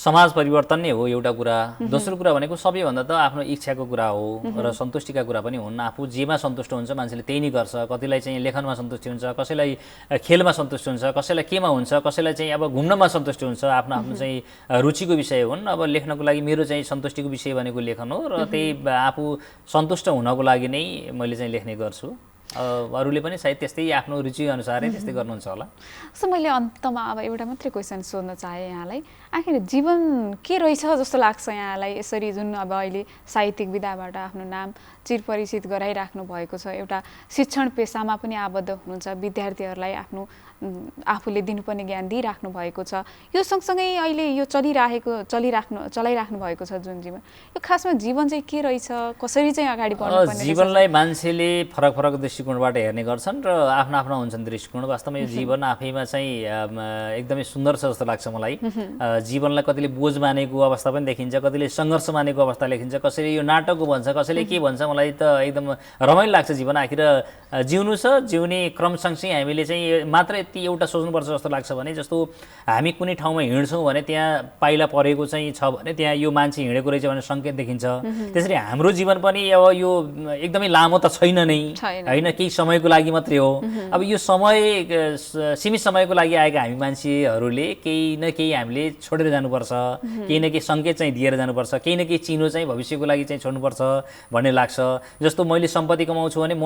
समाज परिवर्तन नै हो एउटा कुरा। दोस्रो कुरा भनेको सबैभन्दा त आफ्नो इच्छाको कुरा हो र सन्तुष्टिका कुरा पनि हुन्। आफू जेमा सन्तुष्ट हुन्छ मान्छेले त्यही नै गर्छ। कतिलाई चाहिँ लेखनमा सन्तुष्टि हुन्छ, कसैलाई खेलमा सन्तुष्टि हुन्छ, कसैलाई केमा हुन्छ, कसैलाई चाहिँ अब घुम्नमा सन्तुष्टि हुन्छ। आफ्नो आफ्नो चाहिँ रुचिको विषय हुन्। अब लेख्नको लागि मेरो चाहिँ सन्तुष्टिको विषय भनेको लेखन हो र त्यही आफू सन्तुष्ट हुनको लागि नै मैले चाहिँ लेख्ने गर्छु। अरूले पनि सायद त्यस्तै आफ्नो रुचि अनुसारै त्यस्तै गर्नुहुन्छ होला। सो मैले अन्तमा अब एउटा मात्रै क्वेसन सोध्न चाहेँ यहाँलाई। आखिर जीवन के रहेछ जस्तो लाग्छ यहाँलाई? यसरी जुन अब अहिले साहित्यिक विधाबाट आफ्नो नाम चिरपरिचित गराइराख्नु भएको छ, एउटा शिक्षण पेसामा पनि आबद्ध हुनुहुन्छ, विद्यार्थीहरूलाई आफ्नो आफूले दिनुपर्ने ज्ञान दिइराख्नु भएको छ। यो सँगसँगै अहिले यो चलाइराख्नु भएको छ जुन जीवन, यो खासमा जीवन चाहिँ के रहेछ, कसरी चाहिँ अगाडि बढ्नुपर्ने? जीवनलाई मान्छेले फरक फरक दृष्टिकोणबाट हेर्ने गर्छन् र आफ्ना आफ्ना हुन्छन् दृष्टिकोण। वास्तवमा यो जीवन आफैमा चाहिँ एकदमै सुन्दर छ जस्तो लाग्छ मलाई। जीवनलाई कतिले बोझ मानेको अवस्था पनि देखिन्छ, कतिले सङ्घर्ष मानेको अवस्था देखिन्छ, कसैले यो नाटक हो भन्छ, कसैले के भन्छ। मलाई त एकदम रमाइलो लाग्छ जीवन। आखिर जिउनु छ, जिउने क्रम सँगसँगै हामीले चाहिँ मात्र यति एउटा सोच्नुपर्छ जस्तो लाग्छ भने, जस्तो हामी कुनै ठाउँमा हिँड्छौँ भने त्यहाँ पाइला परेको चाहिँ छ भने त्यहाँ यो मान्छे हिँडेको रहेछ भने सङ्केत देखिन्छ। त्यसरी हाम्रो जीवन पनि अब यो एकदमै लामो त छैन नै, होइन, केही समयको लागि मात्रै हो। अब यो समय सीमित समयको लागि आएका हामी मान्छेहरूले केही न केही हामीले छोडेर जानुपर्छ, केही न केही सङ्केत चाहिँ दिएर जानुपर्छ, केही न केही चिनो चाहिँ भविष्यको लागि चाहिँ छोड्नुपर्छ भन्ने लाग्छ। जस्तो मैले सम्पत्ति कमाउँछु भने म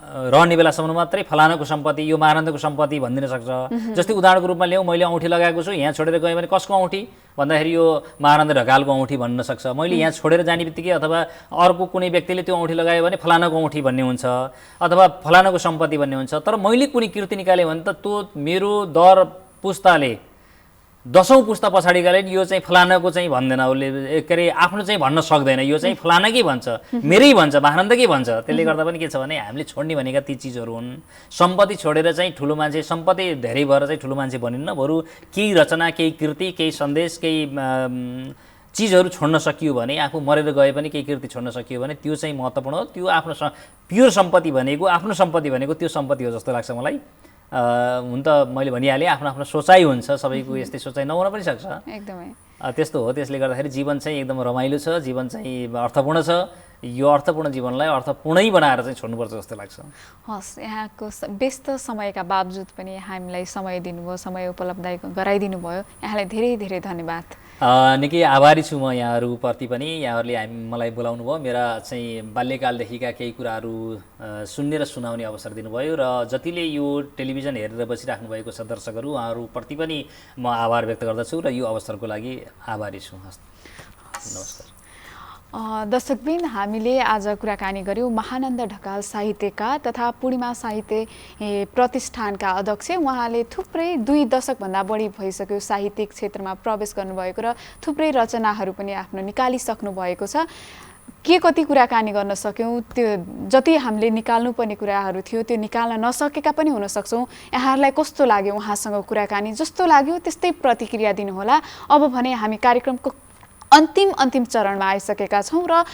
रहने बेलासम्म मात्रै फलानाको सम्पत्ति, यो महानन्दको सम्पत्ति भनिदिन सक्छ। जस्तै उदाहरणको रूपमा ल्याउँ, मैले औँठी लगाएको छु, यहाँ छोडेर गएँ भने कसको औँठी भन्दाखेरि यो महानन्द ढकालको औँठी भन्न सक्छ। मैले यहाँ छोडेर जाने बित्तिकै अथवा अर्को कुनै व्यक्तिले त्यो औँठी लगायो भने फलानाको औँठी भन्ने हुन्छ अथवा फलानाको सम्पत्ति भन्ने हुन्छ। तर मैले कुनै कृति निकालेँ भने त त्यो मेरो दर पुस्ताले 10औं पुस्ता पछाडि गएर यो चाहिँ फलानाको चाहिँ भन्दैन, उसले के अरे आफ्नो चाहिँ भन्न सक्दैन, यो चाहिँ फलानाकै भन्छ, मेरै भन्छ, महानन्दकै भन्छ। त्यसले गर्दा पनि के छ भने हामीले छोड्ने भनेका ती चिजहरू हुन्। सम्पत्ति छोडेर चाहिँ ठुलो मान्छे, सम्पत्ति धेरै भएर चाहिँ ठुलो मान्छे बनिन्न, बरु केही रचना, केही कृति, केही सन्देश, केही चिजहरू छोड्न सकियो भने, आफू मरेर गए पनि केही कृति छोड्न सकियो भने त्यो चाहिँ महत्त्वपूर्ण हो। त्यो आफ्नो प्योर सम्पत्ति भनेको, आफ्नो सम्पत्ति भनेको त्यो सम्पत्ति हो जस्तो लाग्छ मलाई। हुन त मैले भनिहालेँ, आफ्नो आफ्नो सोचाइ हुन्छ, सबैको यस्तै सोचाइ नहुन पनि सक्छ, एकदमै त्यस्तो हो। त्यसले गर्दाखेरि जीवन चाहिँ एकदम रमाइलो छ, जीवन चाहिँ अर्थपूर्ण छ। यो अर्थपूर्ण जीवनलाई अर्थपूर्णै बनाएर चाहिँ छोड्नुपर्छ जस्तो लाग्छ। हस्, यहाँको व्यस्त समयका बावजुद पनि हामीलाई समय दिनुभयो, समय उपलब्ध गराइदिनु भयो, यहाँलाई धेरै धेरै धन्यवाद। निकै आभारी छु म यहाँहरूप्रति पनि। यहाँहरूले मलाई बोलाउनु भयो, मेरा चाहिँ बाल्यकालदेखिका केही कुराहरू सुन्ने र सुनाउने अवसर दिनुभयो र जतिले यो टेलिभिजन हेरेर बसिराख्नु भएको छ दर्शकहरू, उहाँहरूप्रति पनि म आभार व्यक्त गर्दछु र यो अवसरको लागि आभारी छु। हस्, नमस्कार। दर्शकवृन्द, हामीले आज कुराकानी गऱ्यौँ महानन्द ढकाल साहित्यकार तथा पूर्णिमा साहित्य प्रतिष्ठानका अध्यक्ष। उहाँले थुप्रै 2 दशकभन्दा बढी भइसक्यो साहित्यिक क्षेत्रमा प्रवेश गर्नुभएको र थुप्रै रचनाहरू पनि आफ्नो निकालिसक्नु भएको छ। के कति कुराकानी गर्न सक्यौँ, त्यो जति हामीले निकाल्नुपर्ने कुराहरू थियो त्यो निकाल्न नसकेका पनि हुन सक्छौँ। यहाँहरूलाई कस्तो लाग्यो उहाँसँग कुराकानी? जस्तो लाग्यो त्यस्तै प्रतिक्रिया दिनुहोला। अब भने हामी कार्यक्रमको अन्तिम चरणमा आइसकेका छौँ र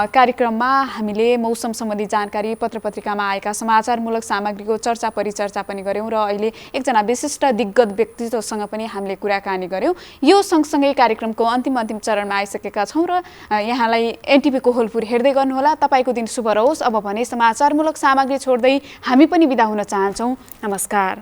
कार्यक्रममा हामीले मौसम सम्बन्धी जानकारी, पत्रपत्रिकामा आएका समाचारमूलक सामग्रीको चर्चा परिचर्चा पनि गऱ्यौँ र अहिले एकजना विशिष्ट दिग्गज व्यक्तित्वसँग पनि हामीले कुराकानी गऱ्यौँ। यो सँगसँगै कार्यक्रमको अन्तिम चरणमा आइसकेका छौँ र यहाँलाई एनटिभी कोहलपुर हेर्दै गर्नुहोला। तपाईँको दिन शुभ रहोस्। अब भने समाचारमूलक सामग्री छोड्दै हामी पनि बिदा हुन चाहन्छौँ। नमस्कार।